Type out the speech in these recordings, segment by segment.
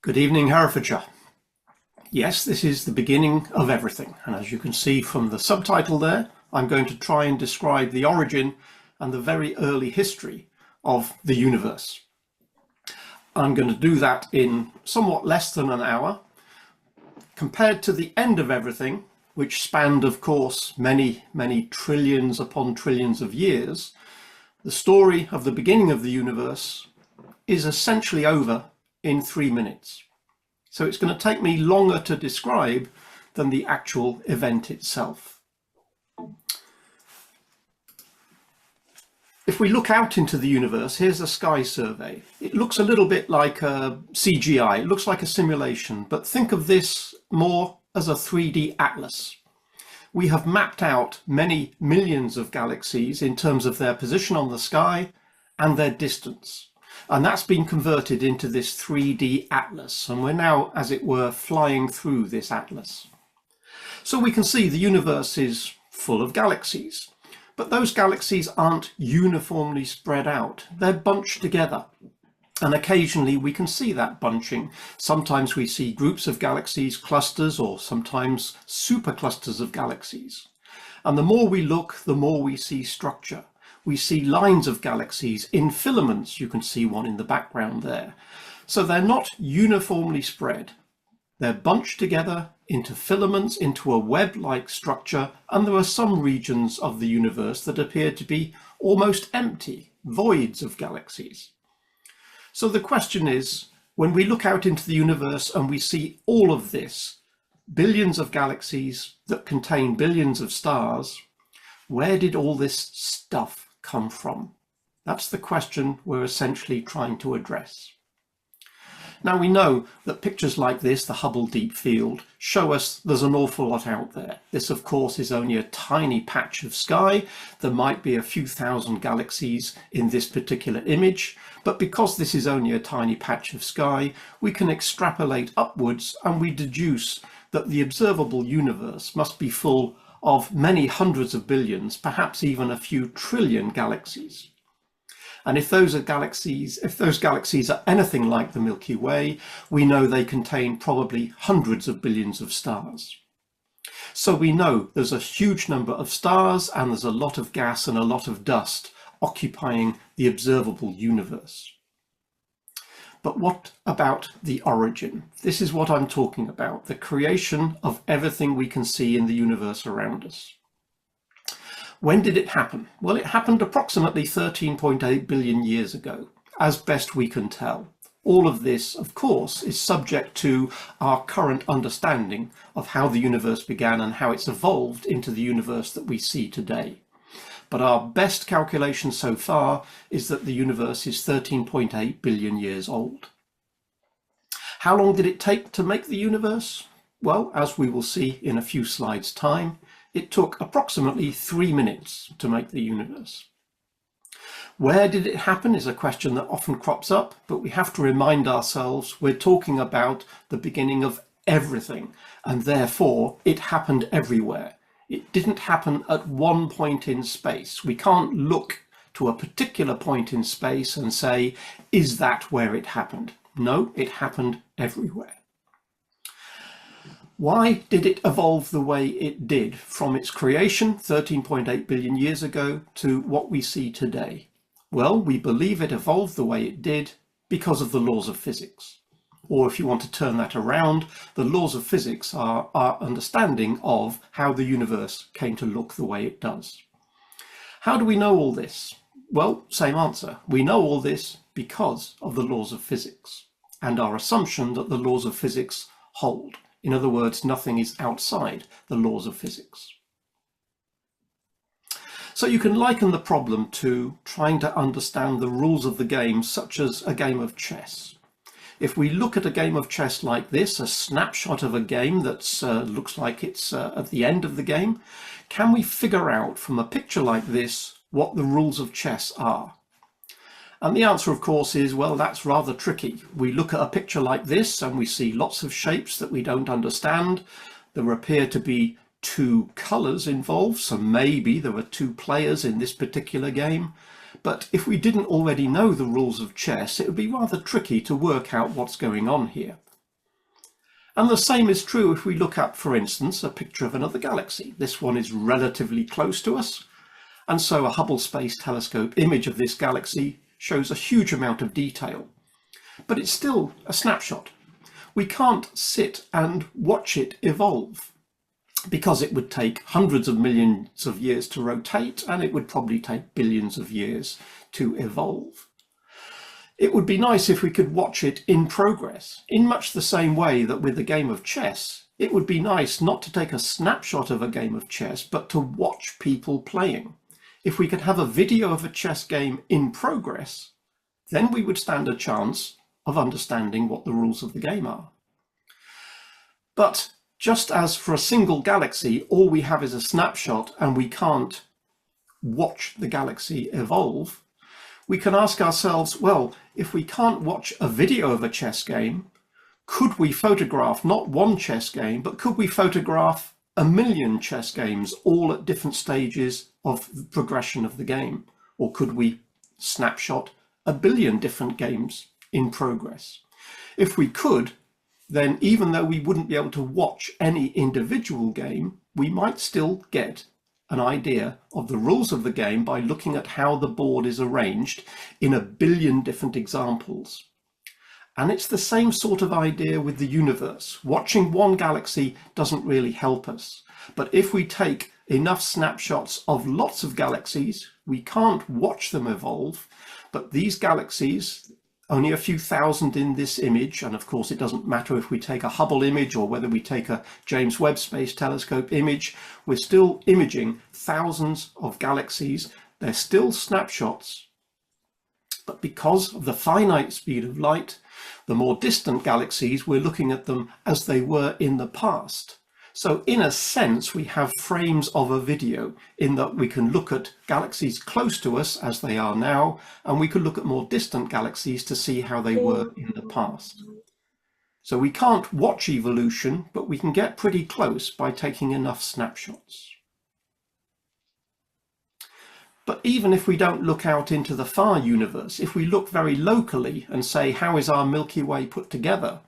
Good evening, Herefordshire. Yes, this is the beginning of everything, and as you can see from the subtitle there, I'm going to try and describe the origin and the very early history of the universe. I'm going to do that in somewhat less than an hour. Compared to the end of everything, which spanned, of course, many trillions upon trillions of years, the story of the beginning of the universe is essentially over in 3 minutes. So it's going to take me longer to describe than the actual event itself. If we look out into the universe, here's a sky survey. It looks a little bit like a CGI, it looks like a simulation, but think of this more as a 3D atlas. We have mapped out many millions of galaxies in terms of their position on the sky and their distance. And that's been converted into this 3D atlas, and we're now, as it were, flying through this atlas. So we can see the universe is full of galaxies, but those galaxies aren't uniformly spread out. They're bunched together, and occasionally we can see that bunching. Sometimes we see groups of galaxies, clusters, or sometimes superclusters of galaxies. And the more we look, the more we see structure. We see lines of galaxies in filaments. You can see one in the background there. So they're not uniformly spread. They're bunched together into filaments, into a web-like structure, and there are some regions of the universe that appear to be almost empty, voids of galaxies. So the question is, when we look out into the universe and we see all of this, billions of galaxies that contain billions of stars, where did all this stuff come from? That's the question we're essentially trying to address. Now we know that pictures like this, the Hubble Deep Field, show us there's an awful lot out there. This of course is only a tiny patch of sky. There might be a few thousand galaxies in this particular image, but because this is only a tiny patch of sky, we can extrapolate upwards and we deduce that the observable universe must be full of many hundreds of billions, perhaps even a few trillion galaxies. And if those galaxies are anything like the Milky Way, we know they contain probably hundreds of billions of stars. So we know there's a huge number of stars and there's a lot of gas and a lot of dust occupying the observable universe. But what about the origin? This is what I'm talking about, the creation of everything we can see in the universe around us. When did it happen? Well, it happened approximately 13.8 billion years ago, as best we can tell. All of this, of course, is subject to our current understanding of how the universe began and how it's evolved into the universe that we see today. But our best calculation so far is that the universe is 13.8 billion years old. How long did it take to make the universe? Well, as we will see in a few slides' time, it took approximately 3 minutes to make the universe. Where did it happen is a question that often crops up, but we have to remind ourselves we're talking about the beginning of everything, and therefore it happened everywhere. It didn't happen at one point in space. We can't look to a particular point in space and say, is that where it happened? No, it happened everywhere. Why did it evolve the way it did from its creation 13.8 billion years ago to what we see today? Well, we believe it evolved the way it did because of the laws of physics. Or if you want to turn that around, the laws of physics are our understanding of how the universe came to look the way it does. How do we know all this? Well, same answer. We know all this because of the laws of physics and our assumption that the laws of physics hold. In other words, nothing is outside the laws of physics. So you can liken the problem to trying to understand the rules of the game, such as a game of chess. If we look at a game of chess like this, a snapshot of a game that looks like it's at the end of the game, can we figure out from a picture like this what the rules of chess are? And the answer, of course, is, well, that's rather tricky. We look at a picture like this and we see lots of shapes that we don't understand. There appear to be two colours involved, so maybe there were two players in this particular game. But if we didn't already know the rules of chess, it would be rather tricky to work out what's going on here. And the same is true if we look at, for instance, a picture of another galaxy. This one is relatively close to us, and so a Hubble Space Telescope image of this galaxy shows a huge amount of detail. But it's still a snapshot. We can't sit and watch it evolve, because it would take hundreds of millions of years to rotate, and it would probably take billions of years to evolve. It would be nice if we could watch it in progress, in much the same way that with a game of chess, it would be nice not to take a snapshot of a game of chess, but to watch people playing. If we could have a video of a chess game in progress, then we would stand a chance of understanding what the rules of the game are. But just as for a single galaxy, all we have is a snapshot and we can't watch the galaxy evolve, we can ask ourselves, well, if we can't watch a video of a chess game, could we photograph not one chess game, but could we photograph 1,000,000 chess games all at different stages of the progression of the game? Or could we snapshot 1,000,000,000 different games in progress? If we could, then even though we wouldn't be able to watch any individual game, we might still get an idea of the rules of the game by looking at how the board is arranged in 1,000,000,000 different examples. And it's the same sort of idea with the universe. Watching one galaxy doesn't really help us. But if we take enough snapshots of lots of galaxies, we can't watch them evolve, but these galaxies, only a few thousand in this image, and of course it doesn't matter if we take a Hubble image or whether we take a James Webb Space Telescope image, we're still imaging thousands of galaxies. They're still snapshots, but because of the finite speed of light, the more distant galaxies, we're looking at them as they were in the past. So in a sense, we have frames of a video in that we can look at galaxies close to us as they are now, and we can look at more distant galaxies to see how they were in the past. So we can't watch evolution, but we can get pretty close by taking enough snapshots. But even if we don't look out into the far universe, if we look very locally and say, how is our Milky Way put together?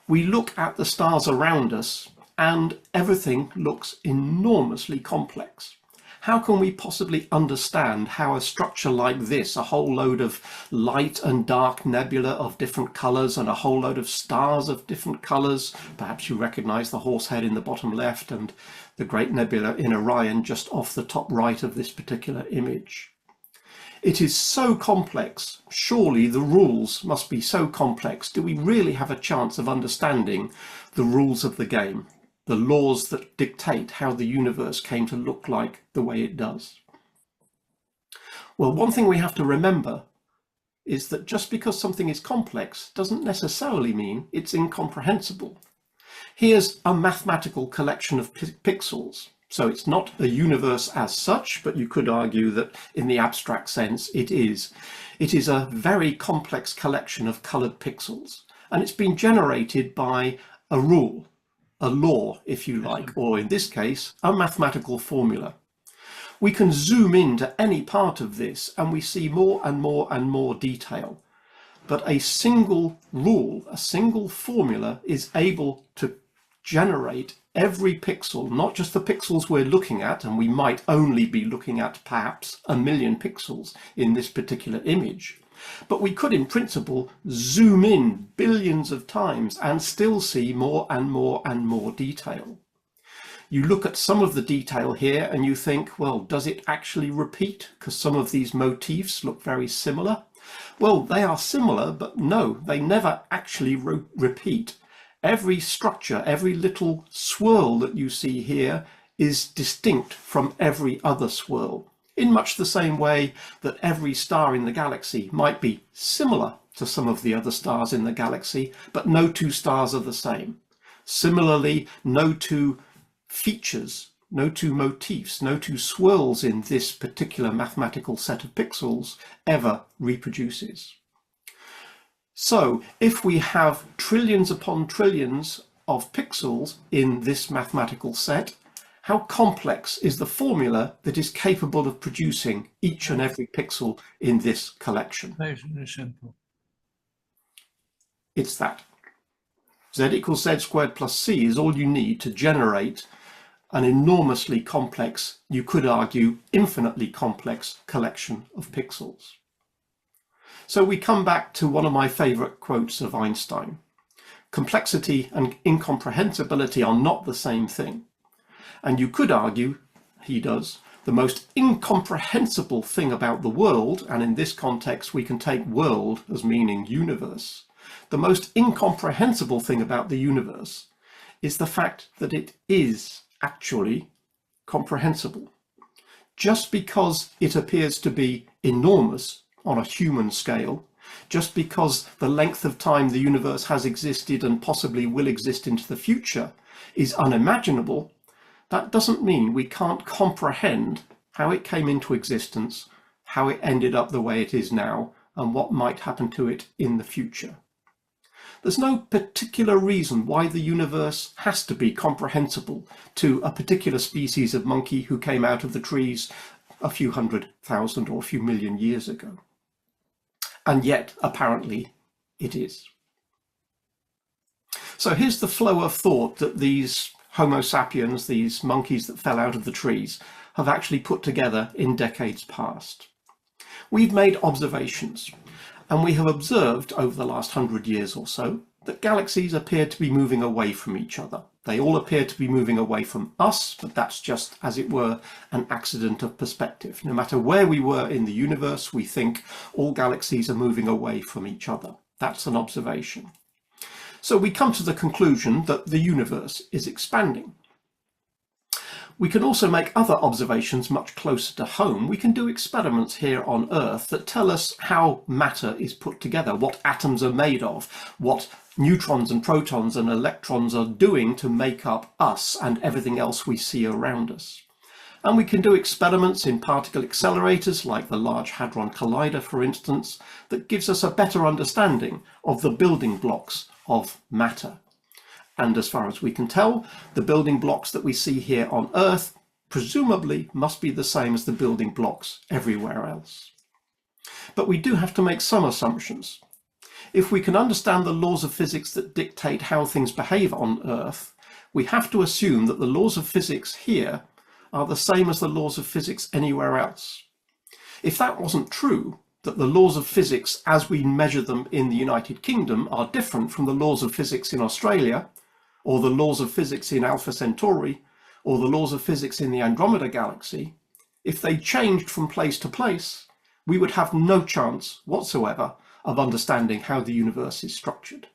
We look at the stars around us and everything looks enormously complex. How can we possibly understand how a structure like this, a whole load of light and dark nebula of different colors and a whole load of stars of different colors, perhaps you recognize the horse head in the bottom left and the great nebula in Orion just off the top right of this particular image. It is so complex, surely the rules must be so complex. Do we really have a chance of understanding the rules of the game? The laws that dictate how the universe came to look like the way it does? Well, one thing we have to remember is that just because something is complex doesn't necessarily mean it's incomprehensible. Here's a mathematical collection of pixels. So it's not a universe as such, but you could argue that in the abstract sense it is. It is a very complex collection of colored pixels, and it's been generated by a rule, a law, if you like, or in this case, a mathematical formula. We can zoom into any part of this and we see more and more and more detail. But a single rule, a single formula is able to generate every pixel, not just the pixels we're looking at, and we might only be looking at perhaps 1,000,000 pixels in this particular image. But we could, in principle, zoom in billions of times and still see more and more and more detail. You look at some of the detail here and you think, well, does it actually repeat? Because some of these motifs look very similar. Well, they are similar, but no, they never actually repeat. Every structure, every little swirl that you see here is distinct from every other swirl, in much the same way that every star in the galaxy might be similar to some of the other stars in the galaxy, but no two stars are the same. Similarly, no two features, no two motifs, no two swirls in this particular mathematical set of pixels ever reproduces. So if we have trillions upon trillions of pixels in this mathematical set, how complex is the formula that is capable of producing each and every pixel in this collection? Very simple. It's that. Z equals Z squared plus C is all you need to generate an enormously complex, you could argue infinitely complex, collection of pixels. So we come back to one of my favorite quotes of Einstein. Complexity and incomprehensibility are not the same thing. And you could argue, he does, the most incomprehensible thing about the world, and in this context we can take world as meaning universe, the most incomprehensible thing about the universe is the fact that it is actually comprehensible. Just because it appears to be enormous on a human scale, just because the length of time the universe has existed and possibly will exist into the future is unimaginable, that doesn't mean we can't comprehend how it came into existence, how it ended up the way it is now, and what might happen to it in the future. There's no particular reason why the universe has to be comprehensible to a particular species of monkey who came out of the trees a few 100,000 or a few million years ago. And yet, apparently, it is. So here's the flow of thought that these Homo sapiens, these monkeys that fell out of the trees, have actually put together in decades past. We've made observations, and we have observed over the last 100 years or so that galaxies appear to be moving away from each other. They all appear to be moving away from us, but that's just, as it were, an accident of perspective. No matter where we were in the universe, we think all galaxies are moving away from each other. That's an observation. So we come to the conclusion that the universe is expanding. We can also make other observations much closer to home. We can do experiments here on Earth that tell us how matter is put together, what atoms are made of, what neutrons and protons and electrons are doing to make up us and everything else we see around us. And we can do experiments in particle accelerators like the Large Hadron Collider, for instance, that gives us a better understanding of the building blocks of matter. And as far as we can tell, the building blocks that we see here on Earth presumably must be the same as the building blocks everywhere else. But we do have to make some assumptions. If we can understand the laws of physics that dictate how things behave on Earth, we have to assume that the laws of physics here are the same as the laws of physics anywhere else. If that wasn't true, that the laws of physics as we measure them in the United Kingdom are different from the laws of physics in Australia, or the laws of physics in Alpha Centauri, or the laws of physics in the Andromeda Galaxy, if they changed from place to place, we would have no chance whatsoever of understanding how the universe is structured.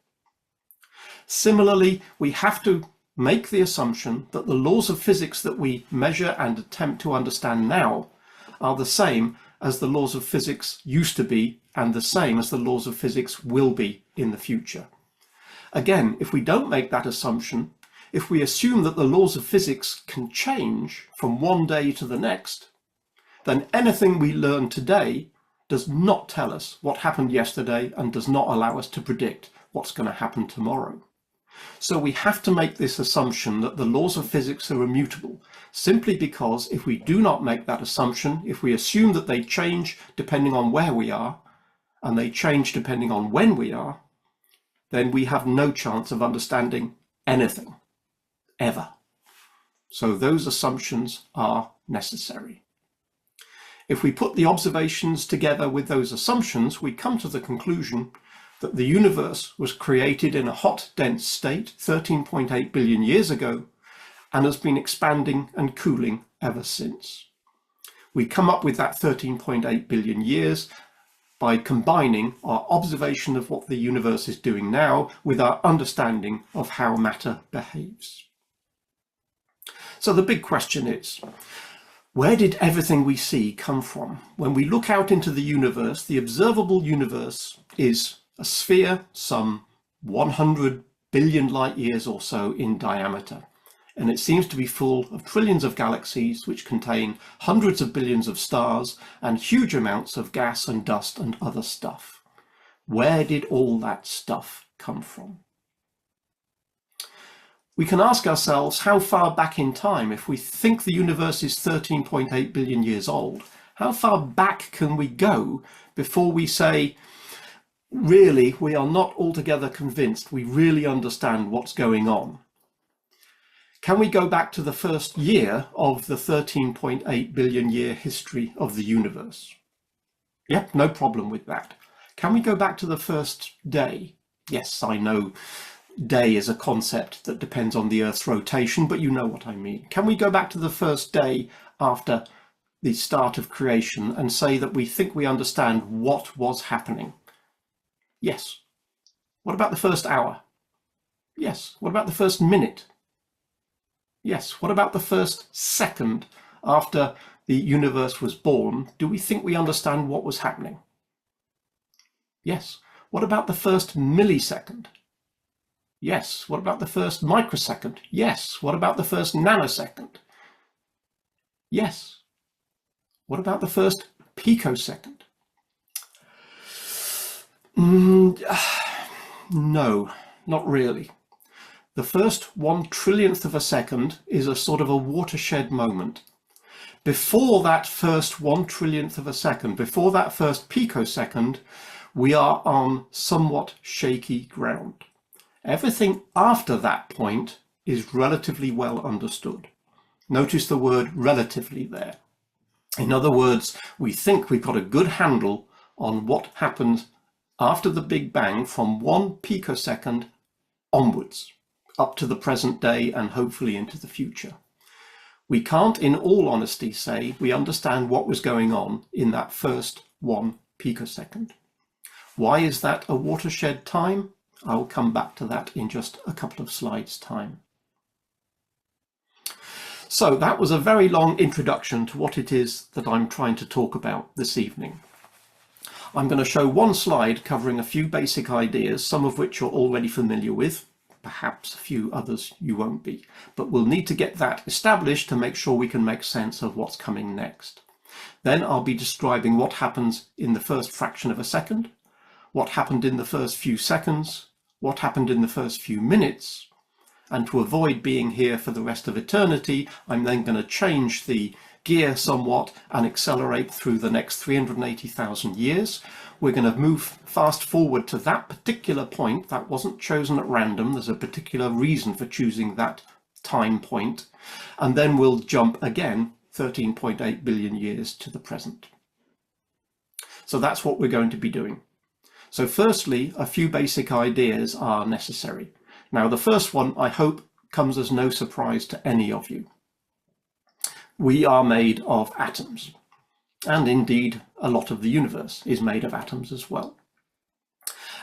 Similarly, we have to make the assumption that the laws of physics that we measure and attempt to understand now are the same as the laws of physics used to be and the same as the laws of physics will be in the future. Again, if we don't make that assumption, if we assume that the laws of physics can change from one day to the next, then anything we learn today does not tell us what happened yesterday and does not allow us to predict what's going to happen tomorrow. So we have to make this assumption that the laws of physics are immutable, simply because if we do not make that assumption, if we assume that they change depending on where we are, and they change depending on when we are, then we have no chance of understanding anything, ever. So those assumptions are necessary. If we put the observations together with those assumptions, we come to the conclusion that the universe was created in a hot, dense state 13.8 billion years ago and has been expanding and cooling ever since. We come up with that 13.8 billion years by combining our observation of what the universe is doing now with our understanding of how matter behaves. So the big question is, where did everything we see come from? When we look out into the universe, the observable universe is a sphere some 100 billion light years or so in diameter. And it seems to be full of trillions of galaxies which contain hundreds of billions of stars and huge amounts of gas and dust and other stuff. Where did all that stuff come from? We can ask ourselves how far back in time, if we think the universe is 13.8 billion years old, how far back can we go before we say really, we are not altogether convinced we really understand what's going on. Can we go back to the first year of the 13.8 billion year history of the universe? Yep, no problem with that. Can we go back to the first day? Yes, I know day is a concept that depends on the Earth's rotation, but you know what I mean. Can we go back to the first day after the start of creation and say that we think we understand what was happening? Yes. What about the first hour? Yes. What about the first minute? Yes. What about the first second after the universe was born? Do we think we understand what was happening? Yes. What about the first millisecond? Yes. What about the first microsecond? Yes. What about the first nanosecond? Yes. What about the first picosecond? No, not really. The first 1/1,000,000th of a second is a sort of a watershed moment. Before that first 1/1,000,000th of a second, before that first picosecond, we are on somewhat shaky ground. Everything after that point is relatively well understood. Notice the word relatively there. In other words, we think we've got a good handle on what happened after the Big Bang from 1 picosecond onwards, up to the present day and hopefully into the future. We can't, in all honesty, say we understand what was going on in that first 1 picosecond. Why is that a watershed time? I'll come back to that in just a couple of slides' time. So that was a very long introduction to what it is that I'm trying to talk about this evening. I'm going to show one slide covering a few basic ideas, some of which you're already familiar with, perhaps a few others you won't be, but we'll need to get that established to make sure we can make sense of what's coming next. Then I'll be describing what happens in the first fraction of a second, what happened in the first few seconds, what happened in the first few minutes, and to avoid being here for the rest of eternity, I'm then going to change the gear somewhat and accelerate through the next 380,000 years. We're going to move fast forward to that particular point. That wasn't chosen at random. There's a particular reason for choosing that time point. And then we'll jump again 13.8 billion years to the present. So that's what we're going to be doing. So firstly, a few basic ideas are necessary. Now, the first one, I hope, comes as no surprise to any of you. We are made of atoms, and indeed a lot of the universe is made of atoms as well.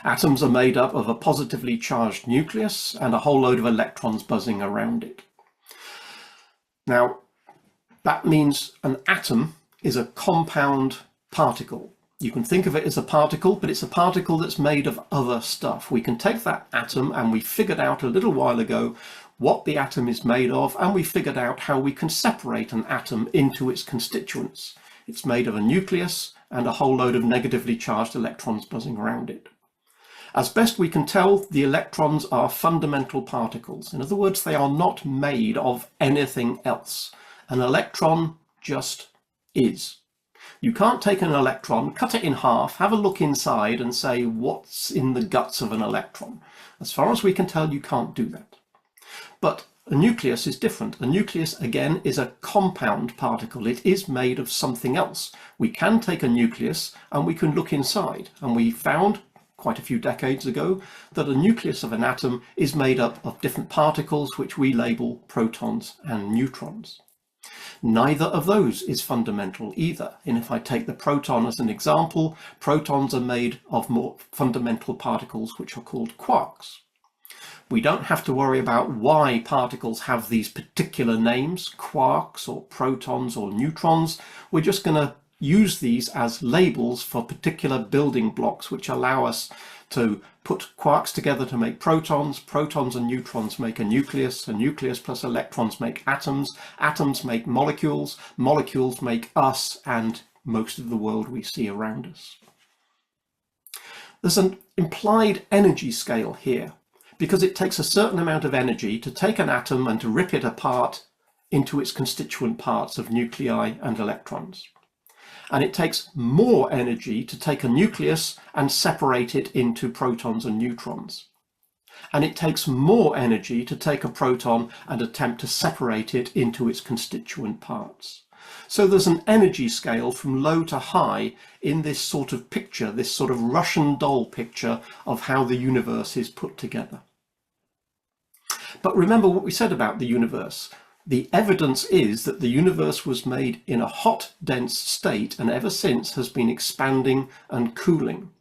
Atoms are made up of a positively charged nucleus and a whole load of electrons buzzing around it. Now, that means an atom is a compound particle. You can think of it as a particle, but it's a particle that's made of other stuff. We can take that atom, and we figured out a little while ago what the atom is made of, and we figured out how we can separate an atom into its constituents. It's made of a nucleus and a whole load of negatively charged electrons buzzing around it. As best we can tell, the electrons are fundamental particles. In other words, they are not made of anything else. An electron just is. You can't take an electron, cut it in half, have a look inside and say what's in the guts of an electron. As far as we can tell, you can't do that. But a nucleus is different. A nucleus, again, is a compound particle. It is made of something else. We can take a nucleus and we can look inside. And we found quite a few decades ago that a nucleus of an atom is made up of different particles which we label protons and neutrons. Neither of those is fundamental either. And if I take the proton as an example, protons are made of more fundamental particles which are called quarks. We don't have to worry about why particles have these particular names, quarks or protons or neutrons. We're just going to use these as labels for particular building blocks which allow us to put quarks together to make protons. Protons and neutrons make a nucleus plus electrons make atoms. Atoms make molecules. Molecules make us and most of the world we see around us. There's an implied energy scale here, because it takes a certain amount of energy to take an atom and to rip it apart into its constituent parts of nuclei and electrons. And it takes more energy to take a nucleus and separate it into protons and neutrons. And it takes more energy to take a proton and attempt to separate it into its constituent parts. So there's an energy scale from low to high in this sort of picture, this sort of Russian doll picture of how the universe is put together. But remember what we said about the universe. The evidence is that the universe was made in a hot, dense state and ever since has been expanding and cooling.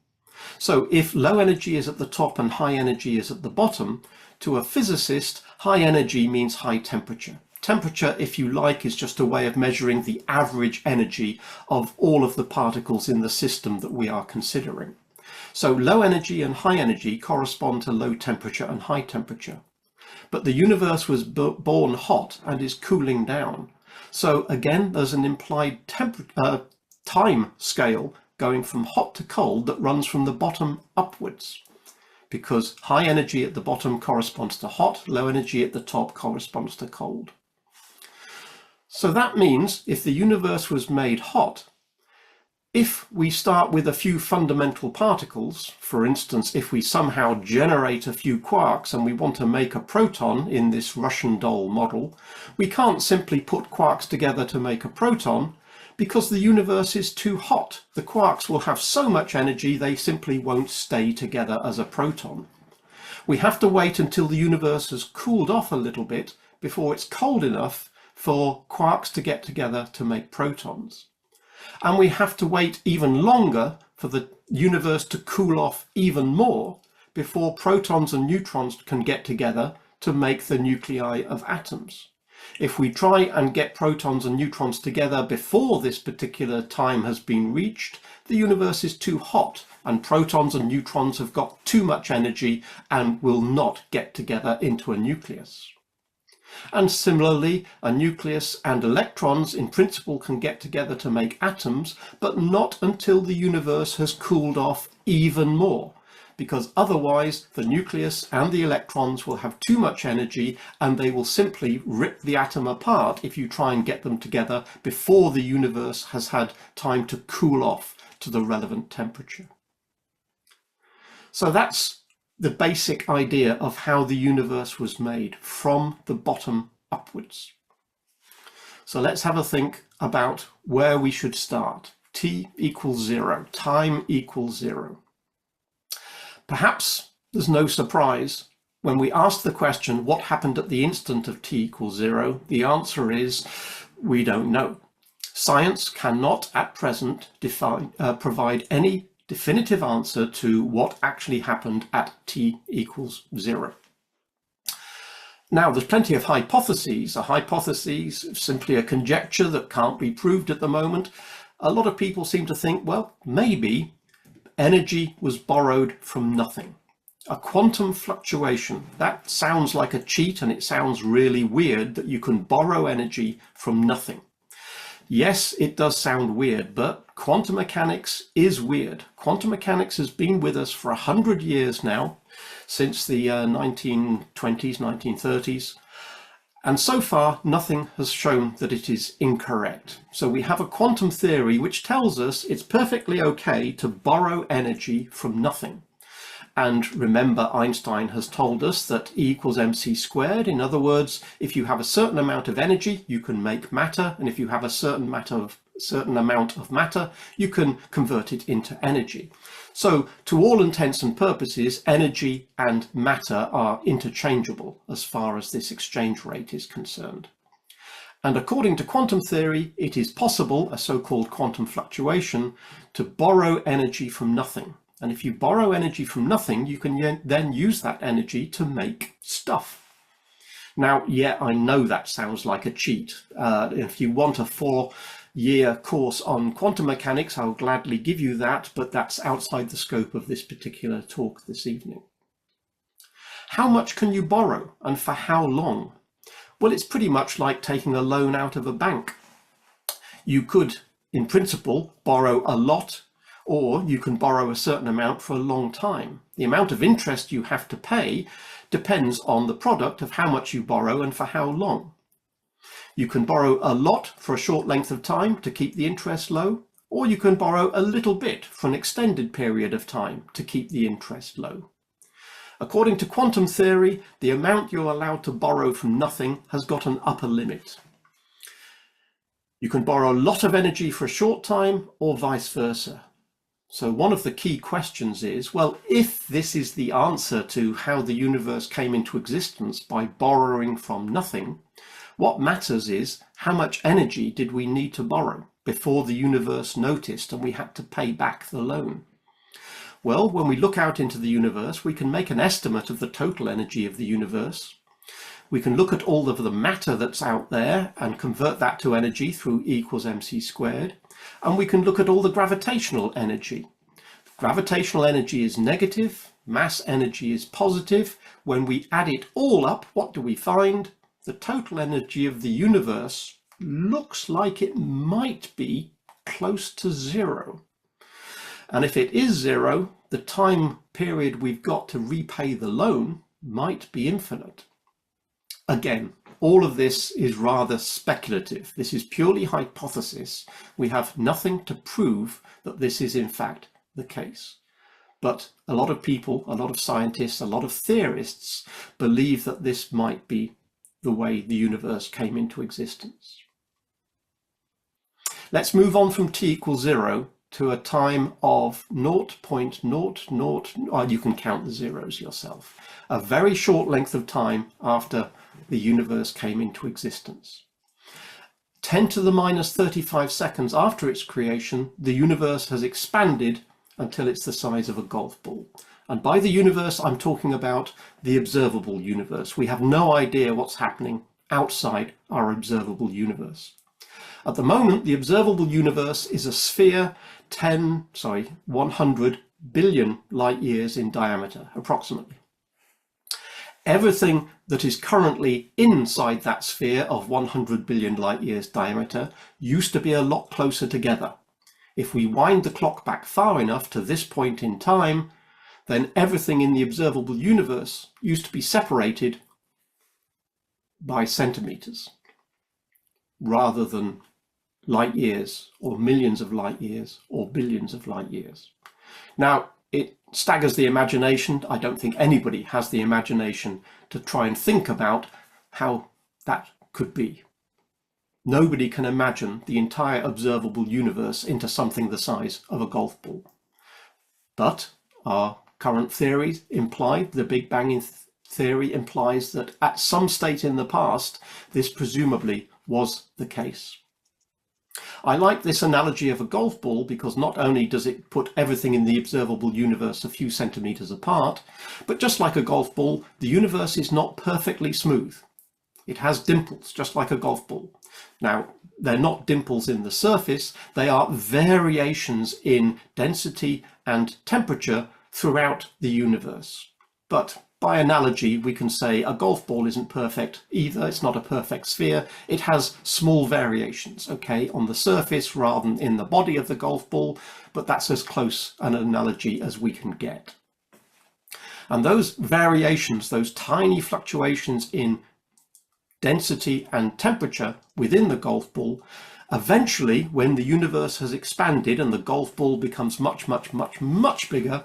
So if low energy is at the top and high energy is at the bottom, to a physicist, high energy means high temperature. Temperature, if you like, is just a way of measuring the average energy of all of the particles in the system that we are considering. So low energy and high energy correspond to low temperature and high temperature. But the universe was born hot and is cooling down. So again, there's an implied time scale going from hot to cold that runs from the bottom upwards, because high energy at the bottom corresponds to hot, low energy at the top corresponds to cold. So that means if the universe was made hot, if we start with a few fundamental particles, for instance, if we somehow generate a few quarks and we want to make a proton in this Russian doll model, we can't simply put quarks together to make a proton because the universe is too hot. The quarks will have so much energy they simply won't stay together as a proton. We have to wait until the universe has cooled off a little bit before it's cold enough for quarks to get together to make protons. And we have to wait even longer for the universe to cool off even more before protons and neutrons can get together to make the nuclei of atoms. If we try and get protons and neutrons together before this particular time has been reached, the universe is too hot and protons and neutrons have got too much energy and will not get together into a nucleus. And similarly, a nucleus and electrons in principle can get together to make atoms, but not until the universe has cooled off even more, because otherwise the nucleus and the electrons will have too much energy and they will simply rip the atom apart if you try and get them together before the universe has had time to cool off to the relevant temperature. So that's the basic idea of how the universe was made, from the bottom upwards. So let's have a think about where we should start. T equals 0, time equals 0. Perhaps there's no surprise when we ask the question, what happened at the instant of t equals 0? The answer is, we don't know. Science cannot at present provide any definitive answer to what actually happened at t equals 0. Now, there's plenty of hypotheses. A hypothesis is simply a conjecture that can't be proved at the moment. A lot of people seem to think, well, maybe energy was borrowed from nothing. A quantum fluctuation, that sounds like a cheat, and it sounds really weird that you can borrow energy from nothing. Yes, it does sound weird, but quantum mechanics is weird. Quantum mechanics has been with us for 100 years now, since the 1920s, 1930s. And so far, nothing has shown that it is incorrect. So we have a quantum theory which tells us it's perfectly okay to borrow energy from nothing. And remember, Einstein has told us that E equals mc squared. In other words, if you have a certain amount of energy, you can make matter. And if you have a certain amount of matter, you can convert it into energy. So to all intents and purposes, energy and matter are interchangeable as far as this exchange rate is concerned. And according to quantum theory, it is possible, a so-called quantum fluctuation, to borrow energy from nothing. And if you borrow energy from nothing, you can then use that energy to make stuff. Now, yeah, I know that sounds like a cheat. If you want a 4-year course on quantum mechanics, I'll gladly give you that, but that's outside the scope of this particular talk this evening. How much can you borrow, and for how long? Well, it's pretty much like taking a loan out of a bank. You could, in principle, borrow a lot, or you can borrow a certain amount for a long time. The amount of interest you have to pay depends on the product of how much you borrow and for how long. You can borrow a lot for a short length of time to keep the interest low, or you can borrow a little bit for an extended period of time to keep the interest low. According to quantum theory, the amount you're allowed to borrow from nothing has got an upper limit. You can borrow a lot of energy for a short time or vice versa. So one of the key questions is, well, if this is the answer to how the universe came into existence by borrowing from nothing, what matters is how much energy did we need to borrow before the universe noticed and we had to pay back the loan? Well, when we look out into the universe, we can make an estimate of the total energy of the universe. We can look at all of the matter that's out there and convert that to energy through E equals mc squared. And we can look at all the gravitational energy. Gravitational energy is negative, mass energy is positive. When we add it all up, what do we find? The total energy of the universe looks like it might be close to zero. And if it is zero, the time period we've got to repay the loan might be infinite. Again, all of this is rather speculative. This is purely hypothesis. We have nothing to prove that this is in fact the case. But a lot of people, a lot of scientists, a lot of theorists believe that this might be the way the universe came into existence. Let's move on from t equals 0 to a time of 0.00, you can count the zeros yourself, a very short length of time after the universe came into existence. 10 to the minus 35 seconds after its creation, the universe has expanded until it's the size of a golf ball. And by the universe, I'm talking about the observable universe. We have no idea what's happening outside our observable universe. At the moment, the observable universe is a sphere 100 billion light years in diameter, approximately. Everything that is currently inside that sphere of 100 billion light years diameter used to be a lot closer together. If we wind the clock back far enough to this point in time, then everything in the observable universe used to be separated by centimeters rather than light years or millions of light years or billions of light years. Now, it staggers the imagination. I don't think anybody has the imagination to try and think about how that could be. Nobody can imagine the entire observable universe into something the size of a golf ball. But our current theories imply, the Big Bang theory implies that at some state in the past, this presumably was the case. I like this analogy of a golf ball because not only does it put everything in the observable universe a few centimeters apart, but just like a golf ball, the universe is not perfectly smooth. It has dimples, just like a golf ball. Now, they're not dimples in the surface, they are variations in density and temperature throughout the universe. But by analogy, we can say a golf ball isn't perfect either. It's not a perfect sphere. It has small variations, okay, on the surface rather than in the body of the golf ball, but that's as close an analogy as we can get. And those variations, those tiny fluctuations in density and temperature within the golf ball, eventually, when the universe has expanded and the golf ball becomes much, much, much, much bigger,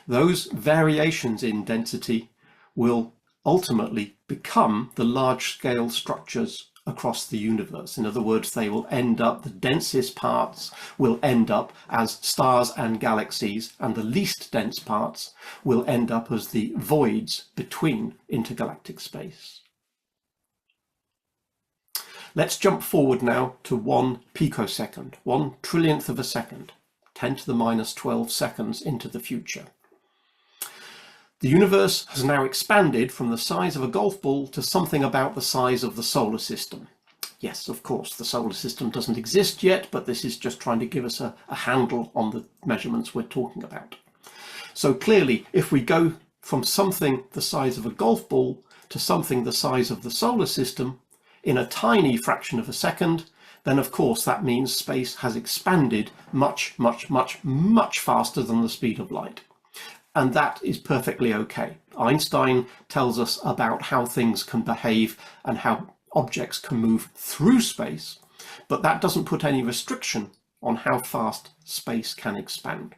those variations in density will ultimately become the large-scale structures across the universe. In other words, they will end up, the densest parts will end up as stars and galaxies, and the least dense parts will end up as the voids between intergalactic space. Let's jump forward now to 1 picosecond, 1 trillionth of a second, 10 to the minus 12 seconds into the future. The universe has now expanded from the size of a golf ball to something about the size of the solar system. Yes, of course, the solar system doesn't exist yet, but this is just trying to give us a handle on the measurements we're talking about. So clearly, if we go from something the size of a golf ball to something the size of the solar system in a tiny fraction of a second, then of course that means space has expanded much, much, much, much faster than the speed of light. And that is perfectly okay. Einstein tells us about how things can behave and how objects can move through space, but that doesn't put any restriction on how fast space can expand.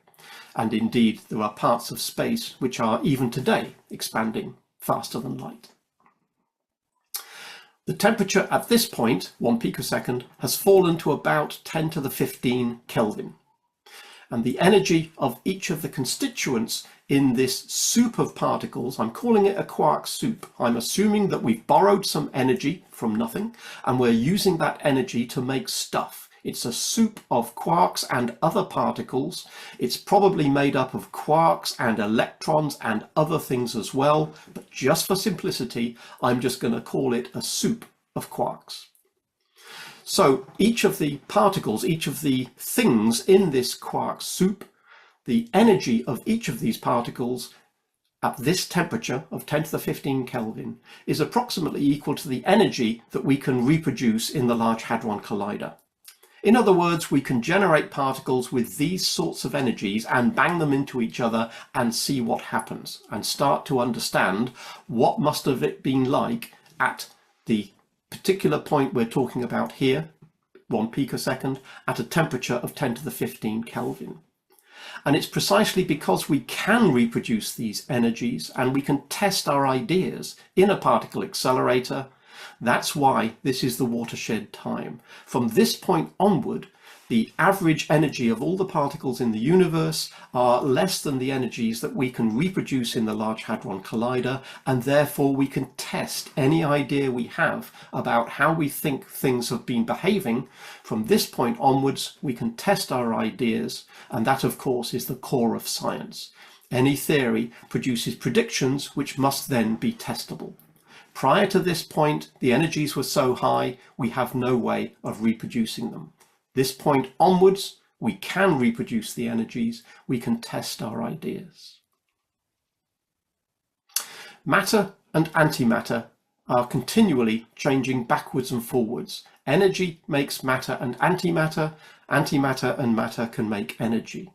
And indeed, there are parts of space which are even today expanding faster than light. The temperature at this point, 1 picosecond, has fallen to about 10 to the 15 Kelvin. And the energy of each of the constituents in this soup of particles, I'm calling it a quark soup. I'm assuming that we've borrowed some energy from nothing and we're using that energy to make stuff. It's a soup of quarks and other particles. It's probably made up of quarks and electrons and other things as well, but just for simplicity, I'm just going to call it a soup of quarks. So each of the particles, each of the things in this quark soup, the energy of each of these particles at this temperature of 10 to the 15 Kelvin is approximately equal to the energy that we can reproduce in the Large Hadron Collider. In other words, we can generate particles with these sorts of energies and bang them into each other and see what happens and start to understand what must have it been like at the particular point we're talking about here, 1 picosecond, at a temperature of 10 to the 15 Kelvin. And it's precisely because we can reproduce these energies and we can test our ideas in a particle accelerator. That's why this is the watershed time. From this point onward, the average energy of all the particles in the universe are less than the energies that we can reproduce in the Large Hadron Collider, and therefore we can test any idea we have about how we think things have been behaving. From this point onwards, we can test our ideas, and that of course is the core of science. Any theory produces predictions which must then be testable. Prior to this point, the energies were so high, we have no way of reproducing them. This point onwards, we can reproduce the energies, we can test our ideas. Matter and antimatter are continually changing backwards and forwards. Energy makes matter and antimatter, antimatter and matter can make energy.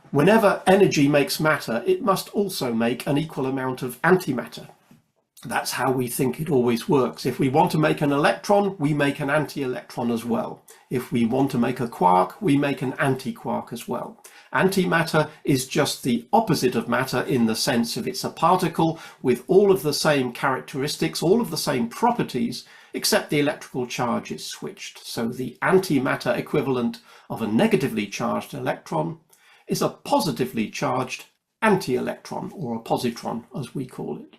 Whenever energy makes matter, it must also make an equal amount of antimatter. That's how we think it always works. If we want to make an electron, we make an anti-electron as well. If we want to make a quark, we make an anti-quark as well. Antimatter is just the opposite of matter in the sense of it's a particle with all of the same characteristics, all of the same properties, except the electrical charge is switched. So the antimatter equivalent of a negatively charged electron is a positively charged anti-electron, or a positron as we call it.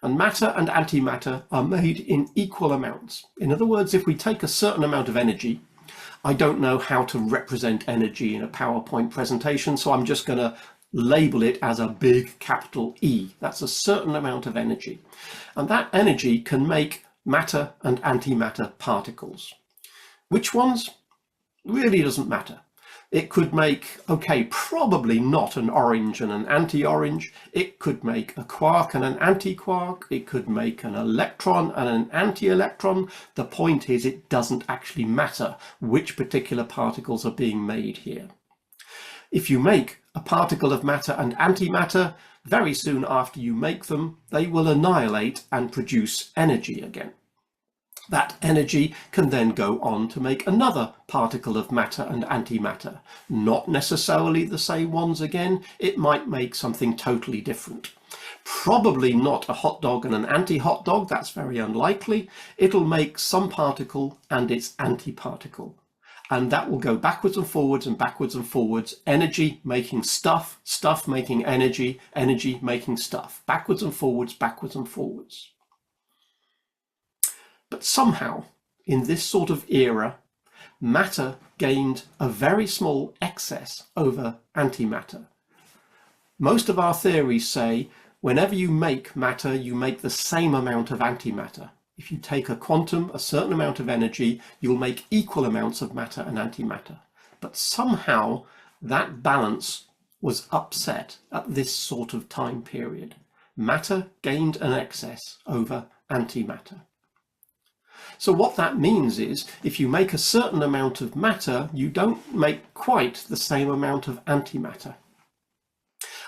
And matter and antimatter are made in equal amounts. In other words, if we take a certain amount of energy, I don't know how to represent energy in a PowerPoint presentation, so I'm just going to label it as a big capital E. That's a certain amount of energy. And that energy can make matter and antimatter particles. Which ones? Really doesn't matter. It could make, okay, probably not an orange and an anti-orange. It could make a quark and an anti-quark. It could make an electron and an anti-electron. The point is, it doesn't actually matter which particular particles are being made here. If you make a particle of matter and antimatter, very soon after you make them, they will annihilate and produce energy again. That energy can then go on to make another particle of matter and antimatter. Not necessarily the same ones again, it might make something totally different. Probably not a hot dog and an anti-hot dog, that's very unlikely. It'll make some particle and its antiparticle. And that will go backwards and forwards and backwards and forwards, energy making stuff, stuff making energy, energy making stuff, backwards and forwards, backwards and forwards. But somehow, in this sort of era, matter gained a very small excess over antimatter. Most of our theories say whenever you make matter, you make the same amount of antimatter. If you take a quantum, a certain amount of energy, you'll make equal amounts of matter and antimatter. But somehow that balance was upset at this sort of time period. Matter gained an excess over antimatter. So what that means is, if you make a certain amount of matter, you don't make quite the same amount of antimatter.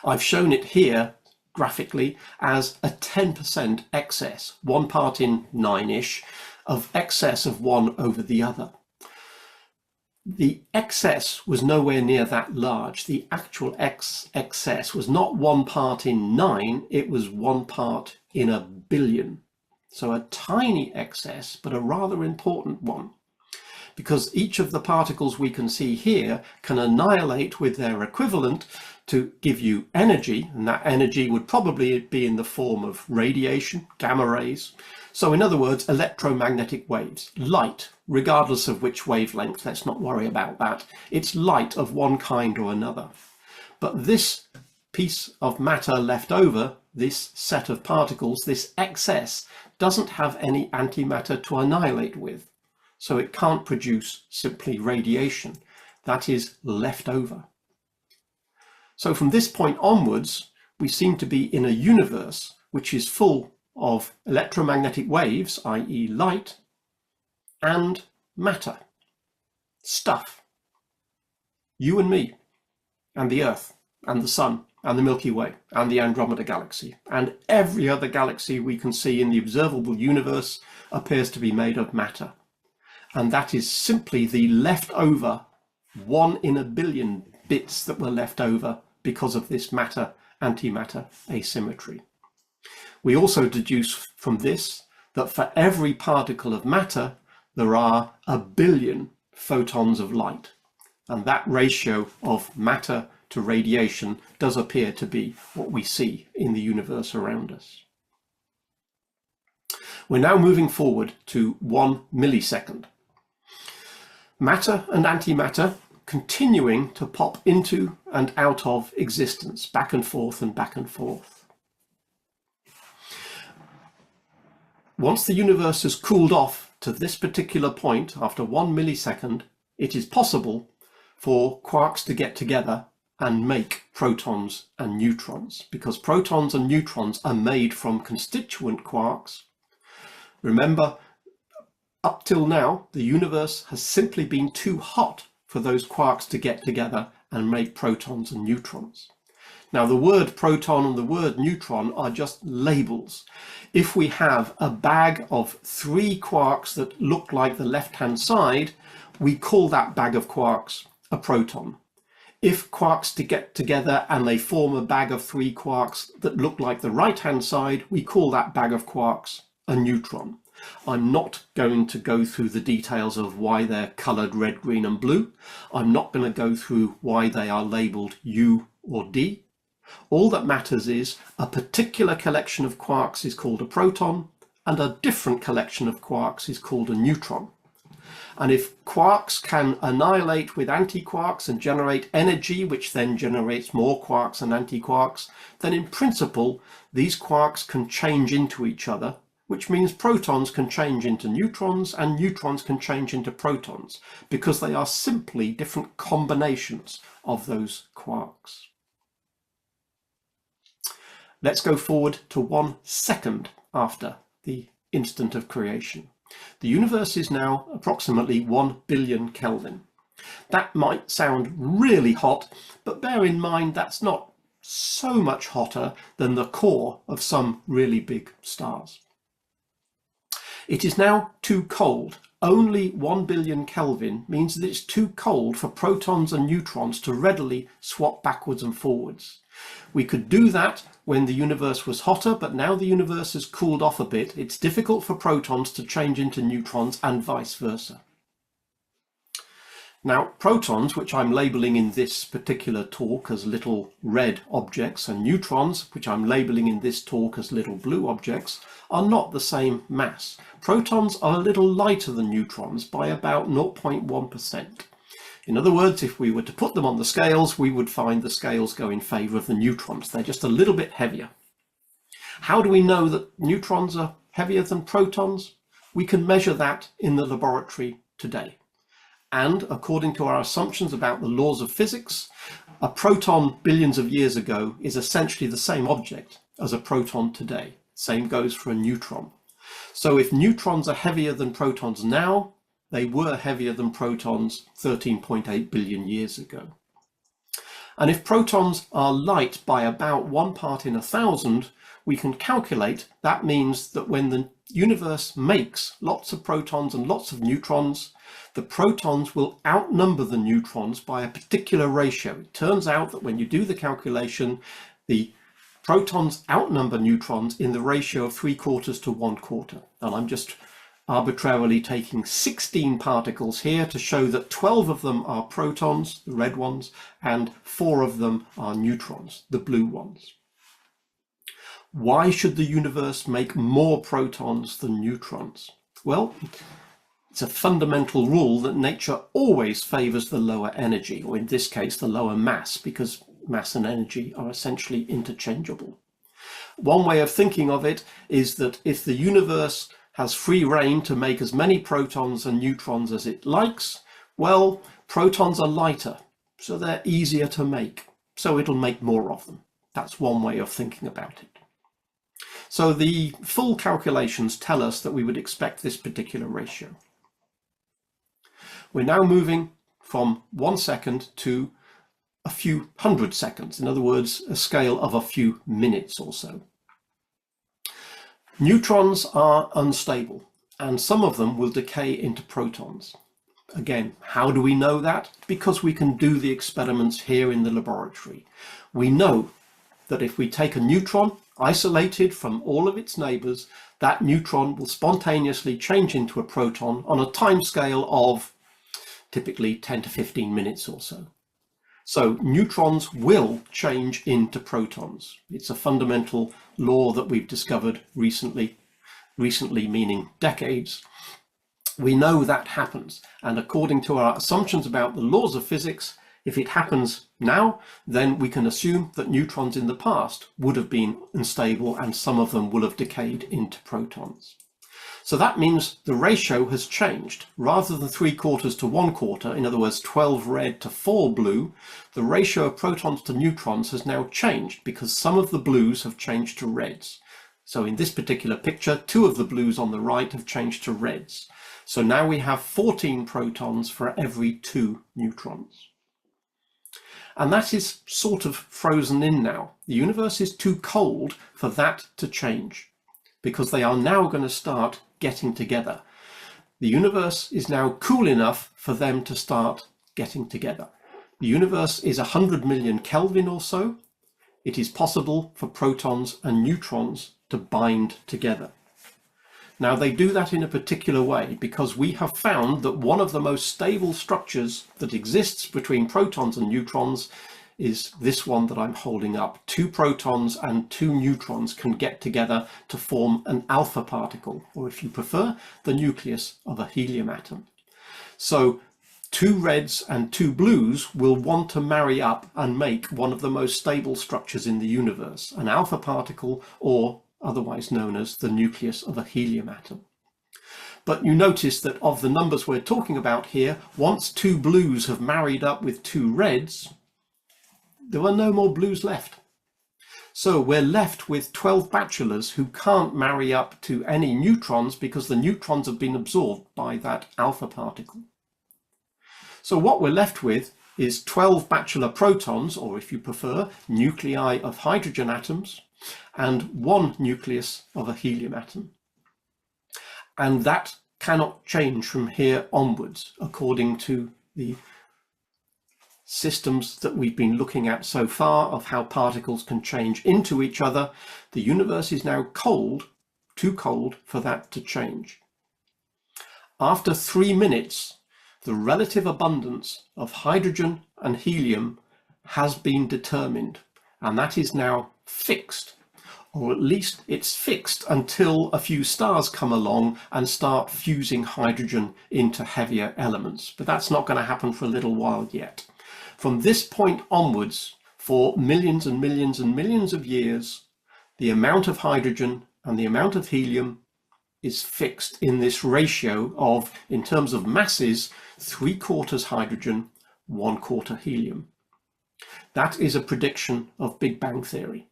I've shown it here graphically as a 10% excess, 1 part in 9-ish, of excess of one over the other. The excess was nowhere near that large. The actual excess was not 1 part in 9, it was 1 part in a billion. So a tiny excess, but a rather important one, because each of the particles we can see here can annihilate with their equivalent to give you energy, and that energy would probably be in the form of radiation, gamma rays. So in other words, electromagnetic waves, light, regardless of which wavelength, let's not worry about that. It's light of one kind or another. But this piece of matter left over, this set of particles, this excess, doesn't have any antimatter to annihilate with. So it can't produce simply radiation. That is left over. So from this point onwards, we seem to be in a universe which is full of electromagnetic waves, i.e. light, and matter, stuff. You and me, and the Earth, and the Sun, and the Milky Way, and the Andromeda Galaxy, and every other galaxy we can see in the observable universe appears to be made of matter. And that is simply the leftover 1 in a billion bits that were left over because of this matter-antimatter asymmetry. We also deduce from this that for every particle of matter, there are a billion photons of light. And that ratio of matter to radiation does appear to be what we see in the universe around us. We're now moving forward to 1 millisecond. Matter and antimatter continuing to pop into and out of existence, back and forth and back and forth. Once the universe has cooled off to this particular point, after 1 millisecond, it is possible for quarks to get together and make protons and neutrons, because protons and neutrons are made from constituent quarks. Remember, up till now, the universe has simply been too hot for those quarks to get together and make protons and neutrons. Now, the word proton and the word neutron are just labels. If we have a bag of 3 quarks that look like the left-hand side, we call that bag of quarks a proton. If quarks to get together and they form a bag of 3 quarks that look like the right-hand side, we call that bag of quarks a neutron. I'm not going to go through the details of why they're coloured red, green and blue. I'm not going to go through why they are labelled U or D. All that matters is a particular collection of quarks is called a proton and a different collection of quarks is called a neutron. And if quarks can annihilate with antiquarks and generate energy, which then generates more quarks and antiquarks, then in principle, these quarks can change into each other, which means protons can change into neutrons and neutrons can change into protons, because they are simply different combinations of those quarks. Let's go forward to 1 second after the instant of creation. The universe is now approximately 1 billion Kelvin. That might sound really hot, but bear in mind that's not so much hotter than the core of some really big stars. It is now too cold. Only 1 billion Kelvin means that it's too cold for protons and neutrons to readily swap backwards and forwards. We could do that when the universe was hotter, but now the universe has cooled off a bit. It's difficult for protons to change into neutrons and vice versa. Now, protons, which I'm labelling in this particular talk as little red objects, and neutrons, which I'm labelling in this talk as little blue objects, are not the same mass. Protons are a little lighter than neutrons by about 0.1%. In other words, if we were to put them on the scales, we would find the scales go in favour of the neutrons. They're just a little bit heavier. How do we know that neutrons are heavier than protons? We can measure that in the laboratory today. And according to our assumptions about the laws of physics, a proton billions of years ago is essentially the same object as a proton today. Same goes for a neutron. So if neutrons are heavier than protons now, they were heavier than protons 13.8 billion years ago. And if protons are light by about 1 part in 1,000, we can calculate that means that when the universe makes lots of protons and lots of neutrons, the protons will outnumber the neutrons by a particular ratio. It turns out that when you do the calculation, the protons outnumber neutrons in the ratio of 3/4 to 1/4. And I'm just arbitrarily taking 16 particles here to show that 12 of them are protons, the red ones, and 4 of them are neutrons, the blue ones. Why should the universe make more protons than neutrons? Well, it's a fundamental rule that nature always favors the lower energy, or in this case, the lower mass, because mass and energy are essentially interchangeable. One way of thinking of it is that if the universe has free rein to make as many protons and neutrons as it likes, well, protons are lighter, so they're easier to make, so it'll make more of them. That's one way of thinking about it. So the full calculations tell us that we would expect this particular ratio. We're now moving from 1 second to a few hundred seconds, in other words, a scale of a few minutes or so. Neutrons are unstable, and some of them will decay into protons. Again, how do we know that? Because we can do the experiments here in the laboratory. We know that if we take a neutron isolated from all of its neighbors, that neutron will spontaneously change into a proton on a time scale of typically 10 to 15 minutes or so. So neutrons will change into protons. It's a fundamental law that we've discovered recently meaning decades. We know that happens, and according to our assumptions about the laws of physics, if it happens now, then we can assume that neutrons in the past would have been unstable and some of them will have decayed into protons. So that means the ratio has changed. Rather than 3/4 to 1/4, in other words, 12 red to 4 blue, the ratio of protons to neutrons has now changed because some of the blues have changed to reds. So in this particular picture, 2 of the blues on the right have changed to reds. So now we have 14 protons for every 2 neutrons. And that is sort of frozen in now. The universe is too cold for that to change, because they are now going to start getting together. The universe is now cool enough for them to start getting together. The universe is 100 million Kelvin or so. It is possible for protons and neutrons to bind together. Now they do that in a particular way because we have found that one of the most stable structures that exists between protons and neutrons is this one that I'm holding up. 2 protons and 2 neutrons can get together to form an alpha particle, or if you prefer, the nucleus of a helium atom. So 2 reds and 2 blues will want to marry up and make one of the most stable structures in the universe, an alpha particle, or otherwise known as the nucleus of a helium atom. But you notice that of the numbers we're talking about here, once 2 blues have married up with 2 reds, there are no more blues left. So we're left with 12 bachelors who can't marry up to any neutrons because the neutrons have been absorbed by that alpha particle. So what we're left with is 12 bachelor protons, or if you prefer, nuclei of hydrogen atoms, and 1 nucleus of a helium atom. And that cannot change from here onwards, according to the systems that we've been looking at so far of how particles can change into each other. The universe is now cold, too cold for that to change. After 3 minutes, the relative abundance of hydrogen and helium has been determined, and that is now fixed, or at least it's fixed until a few stars come along and start fusing hydrogen into heavier elements. But that's not going to happen for a little while yet. From this point onwards, for millions and millions and millions of years, the amount of hydrogen and the amount of helium is fixed in this ratio of, in terms of masses, 3/4 hydrogen, 1/4 helium. That is a prediction of Big Bang theory.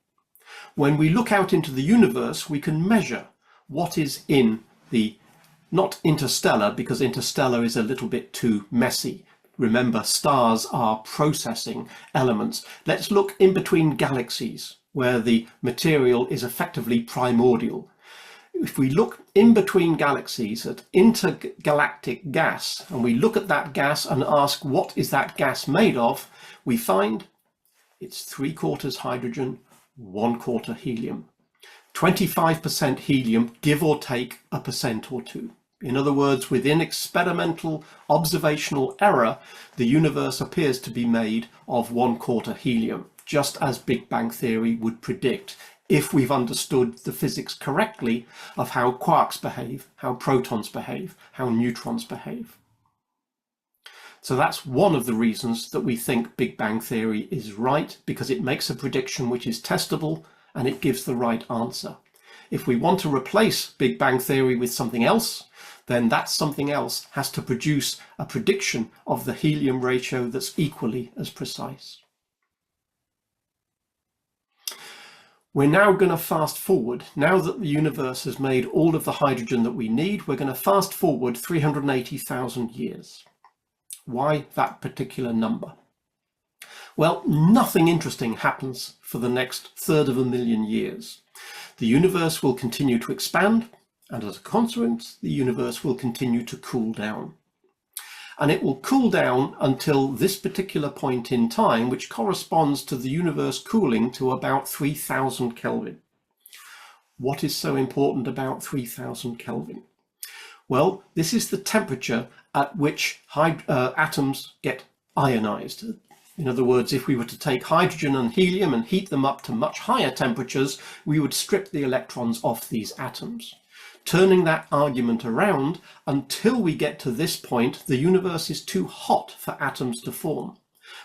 When we look out into the universe, we can measure what is in the, not interstellar, because interstellar is a little bit too messy. Remember, stars are processing elements. Let's look in between galaxies, where the material is effectively primordial. If we look in between galaxies at intergalactic gas, and we look at that gas and ask what is that gas made of, we find it's 3/4 hydrogen, 1/4 helium. 25% helium, give or take a percent or two. In other words, within experimental observational error, the universe appears to be made of 1/4 helium, just as Big Bang theory would predict if we've understood the physics correctly of how quarks behave, how protons behave, how neutrons behave. So that's one of the reasons that we think Big Bang theory is right, because it makes a prediction which is testable and it gives the right answer. If we want to replace Big Bang theory with something else, then that something else has to produce a prediction of the helium ratio that's equally as precise. We're now going to fast forward. Now that the universe has made all of the hydrogen that we need, we're going to fast forward 380,000 years. Why that particular number? Well, nothing interesting happens for the next 1/3 of a million years. The universe will continue to expand, and as a consequence, the universe will continue to cool down. And it will cool down until this particular point in time, which corresponds to the universe cooling to about 3000 Kelvin. What is so important about 3000 Kelvin? Well, this is the temperature at which atoms get ionized. In other words, if we were to take hydrogen and helium and heat them up to much higher temperatures, we would strip the electrons off these atoms. Turning that argument around, until we get to this point, the universe is too hot for atoms to form.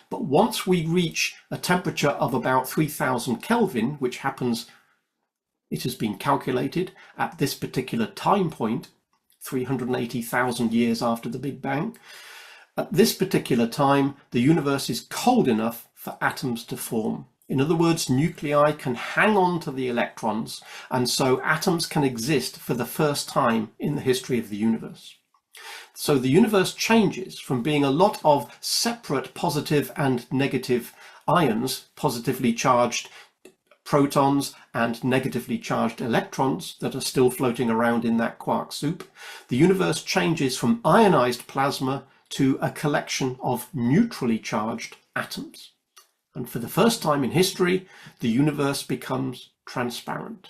But once we reach a temperature of about 3000 Kelvin, which happens, it has been calculated at this particular time point, 380,000 years after the Big Bang, at this particular time, the universe is cold enough for atoms to form. In other words, nuclei can hang on to the electrons, and so atoms can exist for the first time in the history of the universe. So the universe changes from being a lot of separate positive and negative ions, positively charged protons and negatively charged electrons that are still floating around in that quark soup. The universe changes from ionized plasma to a collection of neutrally charged atoms. And for the first time in history, the universe becomes transparent.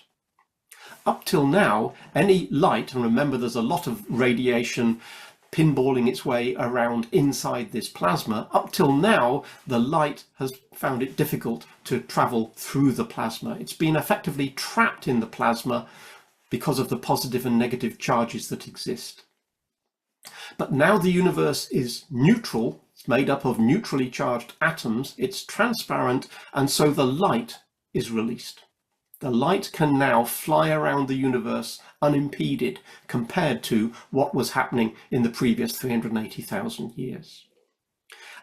Up till now, any light, and remember there's a lot of radiation pinballing its way around inside this plasma, up till now the light has found it difficult to travel through the plasma. It's been effectively trapped in the plasma because of the positive and negative charges that exist. But now the universe is neutral. It's made up of neutrally charged atoms, it's transparent, and so the light is released. The light can now fly around the universe unimpeded compared to what was happening in the previous 380,000 years.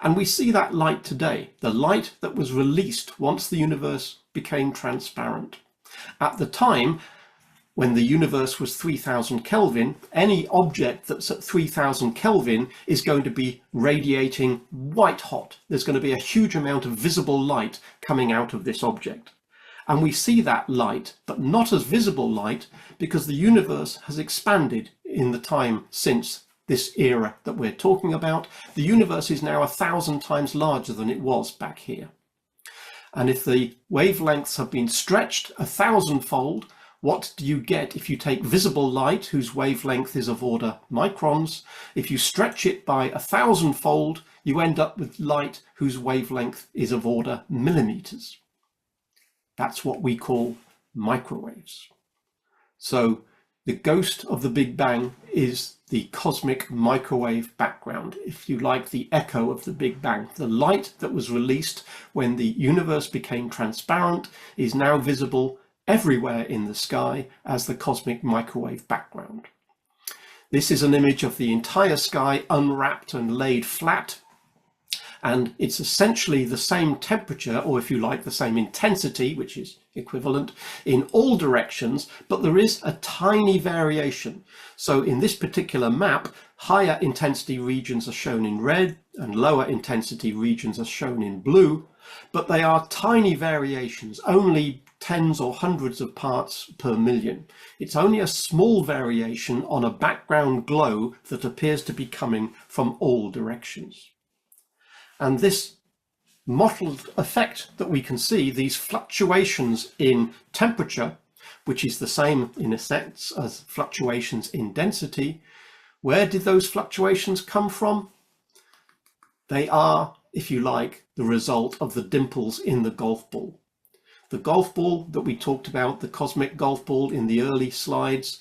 And we see that light today, the light that was released once the universe became transparent. At the time, when the universe was 3000 Kelvin, any object that's at 3000 Kelvin is going to be radiating white hot. There's going to be a huge amount of visible light coming out of this object. And we see that light, but not as visible light, because the universe has expanded in the time since this era that we're talking about. The universe is now 1,000 times larger than it was back here. And if the wavelengths have been stretched 1,000-fold, what do you get if you take visible light, whose wavelength is of order microns? If you stretch it by 1,000-fold, you end up with light whose wavelength is of order millimeters. That's what we call microwaves. So the ghost of the Big Bang is the cosmic microwave background, if you like, the echo of the Big Bang. The light that was released when the universe became transparent is now visible everywhere in the sky as the cosmic microwave background. This is an image of the entire sky unwrapped and laid flat, and it's essentially the same temperature, or if you like, the same intensity, which is equivalent in all directions, but there is a tiny variation. So in this particular map, higher intensity regions are shown in red and lower intensity regions are shown in blue, but they are tiny variations, only tens or hundreds of parts per million. It's only a small variation on a background glow that appears to be coming from all directions. And this mottled effect that we can see, these fluctuations in temperature, which is the same in a sense as fluctuations in density, where did those fluctuations come from? They are, if you like, the result of the dimples in the golf ball. The golf ball that we talked about, the cosmic golf ball in the early slides,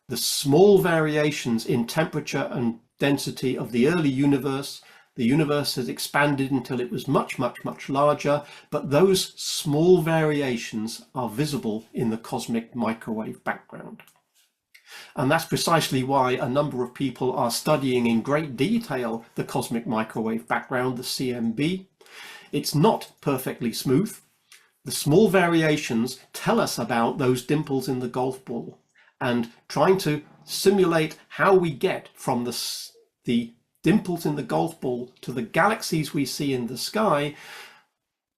the small variations in temperature and density of the early universe. The universe has expanded until it was much, much, much larger, but those small variations are visible in the cosmic microwave background. And that's precisely why a number of people are studying in great detail the cosmic microwave background, the CMB. It's not perfectly smooth. The small variations tell us about those dimples in the golf ball, and trying to simulate how we get from the dimples in the golf ball to the galaxies we see in the sky,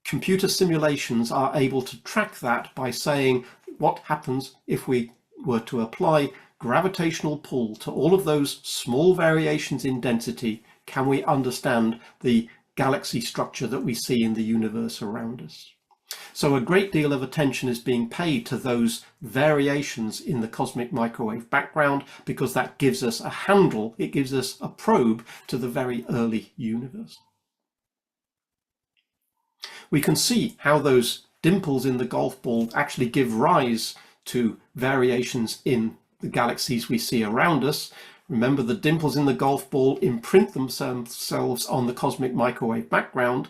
computer simulations are able to track that by saying what happens if we were to apply gravitational pull to all of those small variations in density. Can we understand the galaxy structure that we see in the universe around us? So a great deal of attention is being paid to those variations in the cosmic microwave background, because that gives us a handle, it gives us a probe to the very early universe. We can see how those dimples in the golf ball actually give rise to variations in the galaxies we see around us. Remember, the dimples in the golf ball imprint themselves on the cosmic microwave background,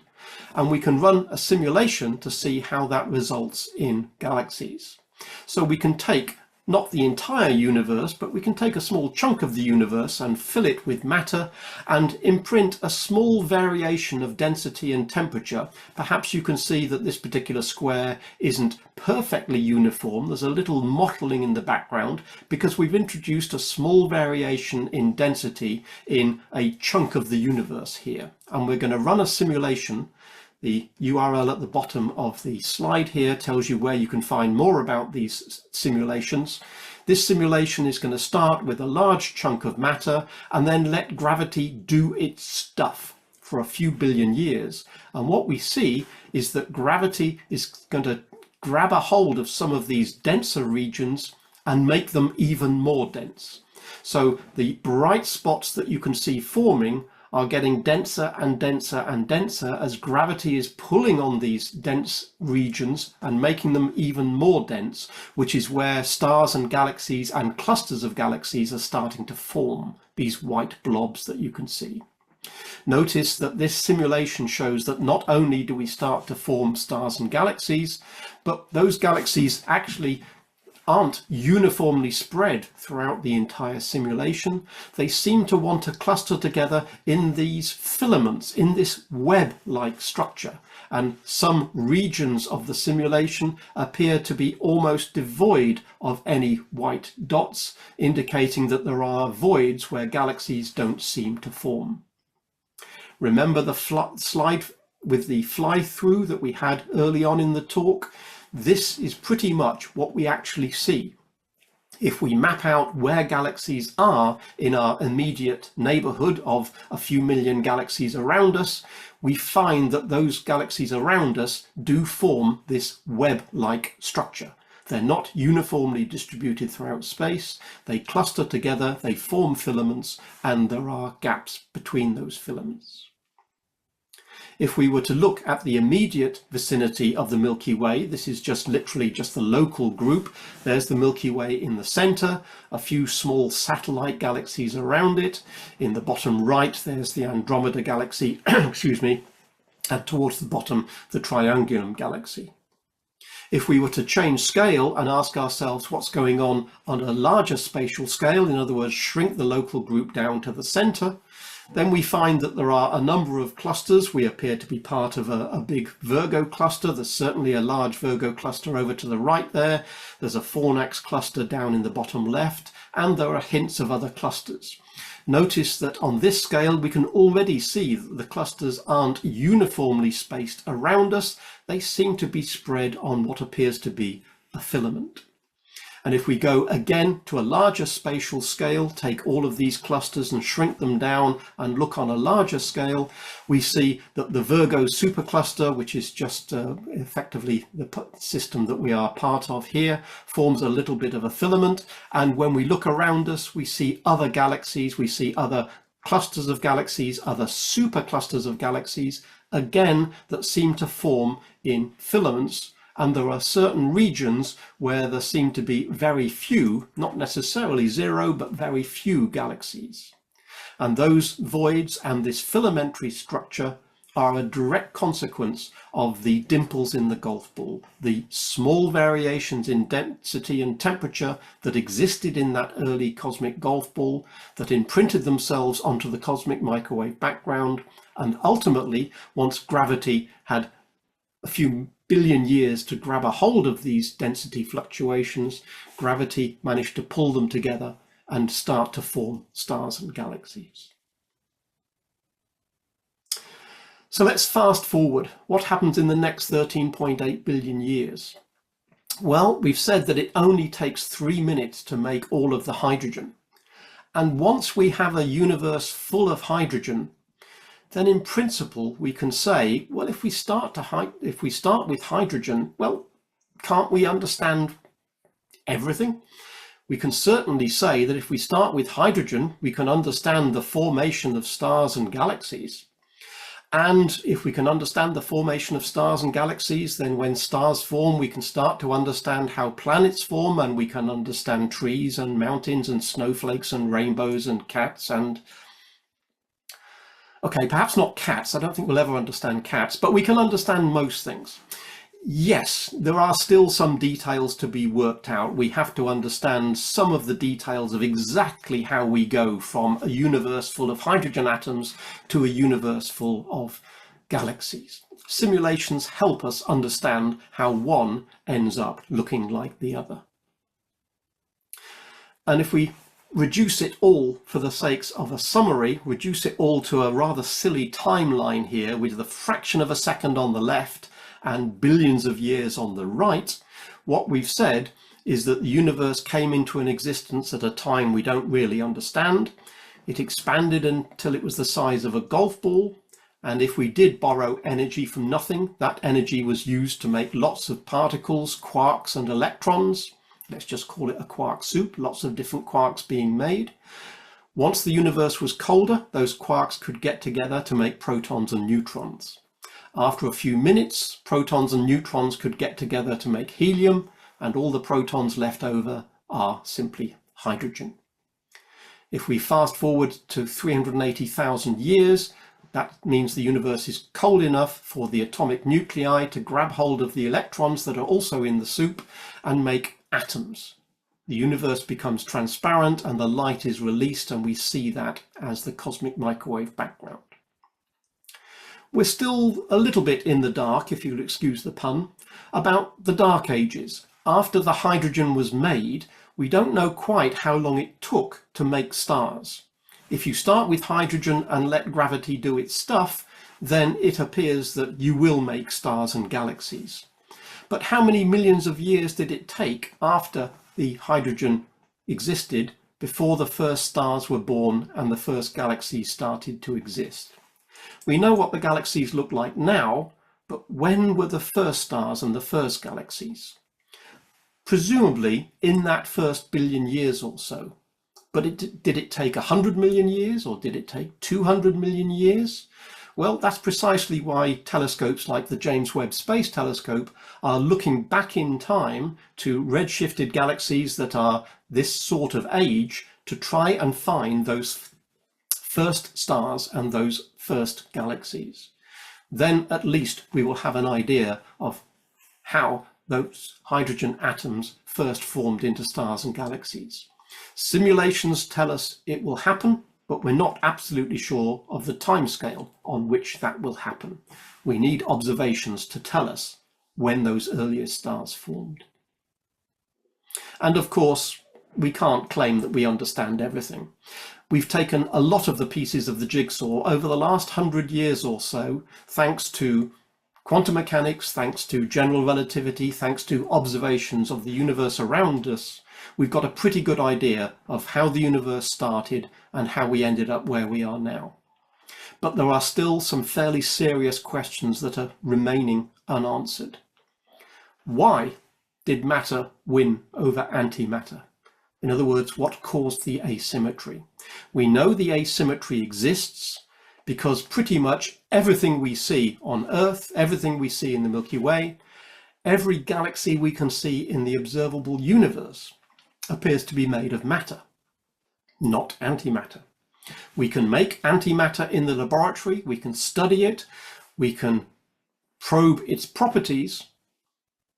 and we can run a simulation to see how that results in galaxies. So we can take not the entire universe, but we can take a small chunk of the universe and fill it with matter and imprint a small variation of density and temperature. Perhaps you can see that this particular square isn't perfectly uniform. There's a little mottling in the background because we've introduced a small variation in density in a chunk of the universe here. And we're going to run a simulation. The URL at the bottom of the slide here tells you where you can find more about these simulations. This simulation is going to start with a large chunk of matter and then let gravity do its stuff for a few billion years. And what we see is that gravity is going to grab a hold of some of these denser regions and make them even more dense. So the bright spots that you can see forming are getting denser and denser and denser as gravity is pulling on these dense regions and making them even more dense, which is where stars and galaxies and clusters of galaxies are starting to form, these white blobs that you can see. Notice that this simulation shows that not only do we start to form stars and galaxies, but those galaxies actually aren't uniformly spread throughout the entire simulation. They seem to want to cluster together in these filaments, in this web-like structure. And some regions of the simulation appear to be almost devoid of any white dots, indicating that there are voids where galaxies don't seem to form. Remember the slide with the fly-through that we had early on in the talk? This is pretty much what we actually see. If we map out where galaxies are in our immediate neighborhood of a few million galaxies around us, we find that those galaxies around us do form this web-like structure. They're not uniformly distributed throughout space. They cluster together, they form filaments, and there are gaps between those filaments. If we were to look at the immediate vicinity of the Milky Way, this is just literally just the local group. There's the Milky Way in the center, a few small satellite galaxies around it. In the bottom right, there's the Andromeda galaxy, excuse me, and towards the bottom, the Triangulum galaxy. If we were to change scale and ask ourselves what's going on a larger spatial scale, in other words, shrink the local group down to the center, then we find that there are a number of clusters. We appear to be part of a big Virgo cluster. There's certainly a large Virgo cluster over to the right there. There's a Fornax cluster down in the bottom left, and there are hints of other clusters. Notice that on this scale we can already see that the clusters aren't uniformly spaced around us. They seem to be spread on what appears to be a filament. And if we go again to a larger spatial scale, take all of these clusters and shrink them down and look on a larger scale, we see that the Virgo supercluster, which is just effectively the system that we are part of here, forms a little bit of a filament. And when we look around us, we see other galaxies, we see other clusters of galaxies, other superclusters of galaxies, again, that seem to form in filaments. And there are certain regions where there seem to be very few, not necessarily zero, but very few galaxies. And those voids and this filamentary structure are a direct consequence of the dimples in the golf ball, the small variations in density and temperature that existed in that early cosmic golf ball, that imprinted themselves onto the cosmic microwave background. And ultimately, once gravity had a few billion years to grab a hold of these density fluctuations, gravity managed to pull them together and start to form stars and galaxies. So let's fast forward. What happens in the next 13.8 billion years? Well, we've said that it only takes 3 minutes to make all of the hydrogen. And once we have a universe full of hydrogen, then in principle we can say, well, if we start with hydrogen, well, can't we understand everything? We can certainly say that if we start with hydrogen, we can understand the formation of stars and galaxies. And if we can understand the formation of stars and galaxies, then when stars form, we can start to understand how planets form, and we can understand trees and mountains and snowflakes and rainbows and cats and okay, perhaps not cats. I don't think we'll ever understand cats, but we can understand most things. Yes, there are still some details to be worked out. We have to understand some of the details of exactly how we go from a universe full of hydrogen atoms to a universe full of galaxies. Simulations help us understand how one ends up looking like the other. And if we reduce it all, for the sakes of a summary, reduce it all to a rather silly timeline here with the fraction of a second on the left and billions of years on the right, what we've said is that the universe came into an existence at a time we don't really understand. It expanded until it was the size of a golf ball, and if we did borrow energy from nothing, that energy was used to make lots of particles, quarks and electrons. Let's just call it a quark soup, lots of different quarks being made. Once the universe was colder, those quarks could get together to make protons and neutrons. After a few minutes, protons and neutrons could get together to make helium, and all the protons left over are simply hydrogen. If we fast forward to 380,000 years, that means the universe is cold enough for the atomic nuclei to grab hold of the electrons that are also in the soup and make atoms. The universe becomes transparent and the light is released, and we see that as the cosmic microwave background. We're still a little bit in the dark, if you'll excuse the pun, about the dark ages. After the hydrogen was made, we don't know quite how long it took to make stars. If you start with hydrogen and let gravity do its stuff, then it appears that you will make stars and galaxies. But how many millions of years did it take after the hydrogen existed before the first stars were born and the first galaxies started to exist? We know what the galaxies look like now, but when were the first stars and the first galaxies? Presumably in that first billion years or so. But did it take 100 million years, or did it take 200 million years? Well, that's precisely why telescopes like the James Webb Space Telescope are looking back in time to redshifted galaxies that are this sort of age to try and find those first stars and those first galaxies. Then at least we will have an idea of how those hydrogen atoms first formed into stars and galaxies. Simulations tell us it will happen, but we're not absolutely sure of the timescale on which that will happen. We need observations to tell us when those earliest stars formed. And of course, we can't claim that we understand everything. We've taken a lot of the pieces of the jigsaw over the last 100 years or so, thanks to quantum mechanics, thanks to general relativity, thanks to observations of the universe around us. We've got a pretty good idea of how the universe started and how we ended up where we are now. But there are still some fairly serious questions that are remaining unanswered. Why did matter win over antimatter? In other words, what caused the asymmetry? We know the asymmetry exists because pretty much everything we see on Earth, everything we see in the Milky Way, every galaxy we can see in the observable universe appears to be made of matter, not antimatter. We can make antimatter in the laboratory, we can study it, we can probe its properties,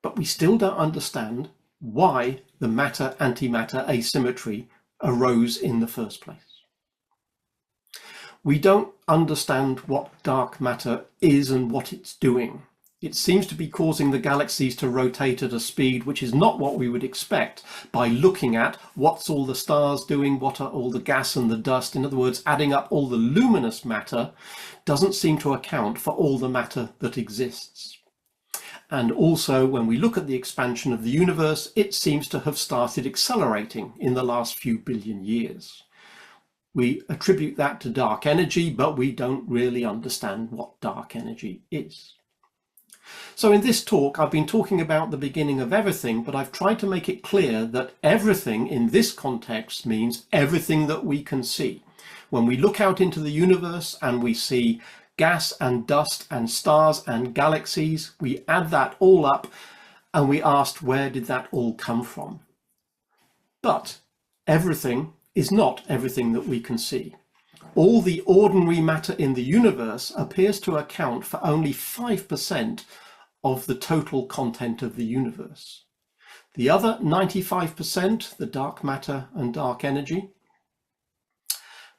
but we still don't understand why the matter-antimatter asymmetry arose in the first place. We don't understand what dark matter is and what it's doing. It seems to be causing the galaxies to rotate at a speed which is not what we would expect by looking at what's all the stars doing, what are all the gas and the dust. In other words, adding up all the luminous matter doesn't seem to account for all the matter that exists. And also, when we look at the expansion of the universe, it seems to have started accelerating in the last few billion years. We attribute that to dark energy, but we don't really understand what dark energy is. So in this talk, I've been talking about the beginning of everything, but I've tried to make it clear that everything in this context means everything that we can see. When we look out into the universe and we see gas and dust and stars and galaxies, we add that all up and we asked, where did that all come from? But everything is not everything that we can see. All the ordinary matter in the universe appears to account for only 5% of the total content of the universe. The other 95%, the dark matter and dark energy,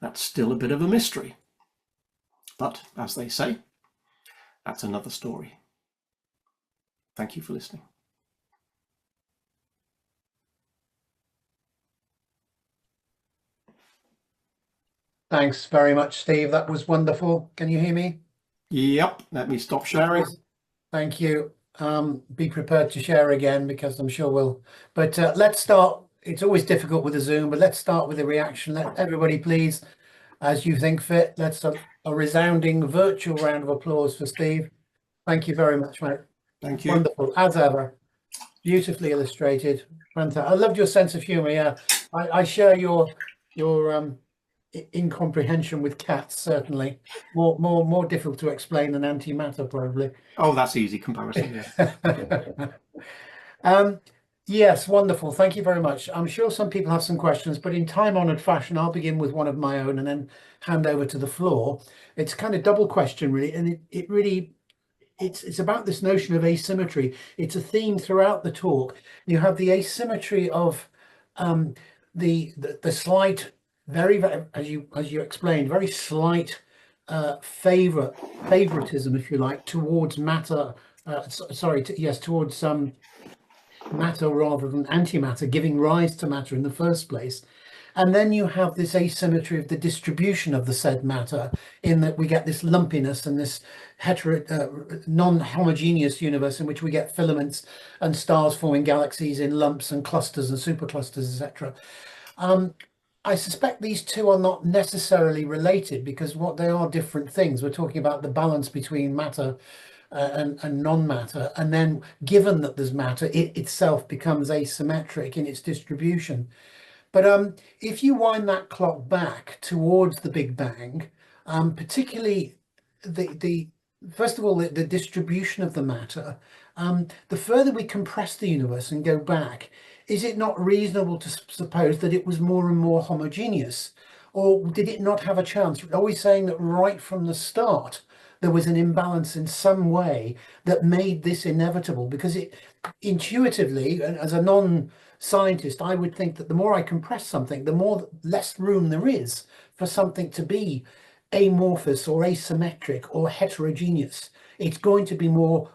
that's still a bit of a mystery. But as they say, that's another story. Thank you for listening. Thanks very much, Steve. That was wonderful. Can you hear me? Yep, let me stop sharing. Thank you. Be prepared to share again because I'm sure we'll, but let's start. It's always difficult with a Zoom, but let's start with a reaction. Let everybody please, as you think fit, let's a resounding virtual round of applause for Steve. Thank you very much, mate. Thank you. Wonderful, as ever. Beautifully illustrated. Fantastic. I loved your sense of humor. Yeah, I share your incomprehension with cats, certainly. More difficult to explain than antimatter, probably. Oh, that's easy comparison, yeah. Yes, wonderful. Thank you very much. I'm sure some people have some questions, but in time-honored fashion, I'll begin with one of my own and then hand over to the floor. It's kind of double question, really, and it really it's about this notion of asymmetry. It's a theme throughout the talk. You have the asymmetry of the slight, very, as you explained, very slight favoritism, if you like, towards matter. Towards matter rather than antimatter, giving rise to matter in the first place. And then you have this asymmetry of the distribution of the said matter, in that we get this lumpiness and this non-homogeneous universe in which we get filaments and stars forming galaxies in lumps and clusters and superclusters, etc. I suspect these two are not necessarily related because what they are different things. We're talking about the balance between matter and non-matter, and then given that there's matter, it itself becomes asymmetric in its distribution. But if you wind that clock back towards the Big Bang, particularly first of all, the distribution of the matter, the further we compress the universe and go back, is it not reasonable to suppose that it was more and more homogeneous? Or did it not have a chance? Are we saying that right from the start, there was an imbalance in some way that made this inevitable? Because it intuitively, as a non-scientist, I would think that the more I compress something, the less room there is for something to be amorphous or asymmetric or heterogeneous. It's going to be more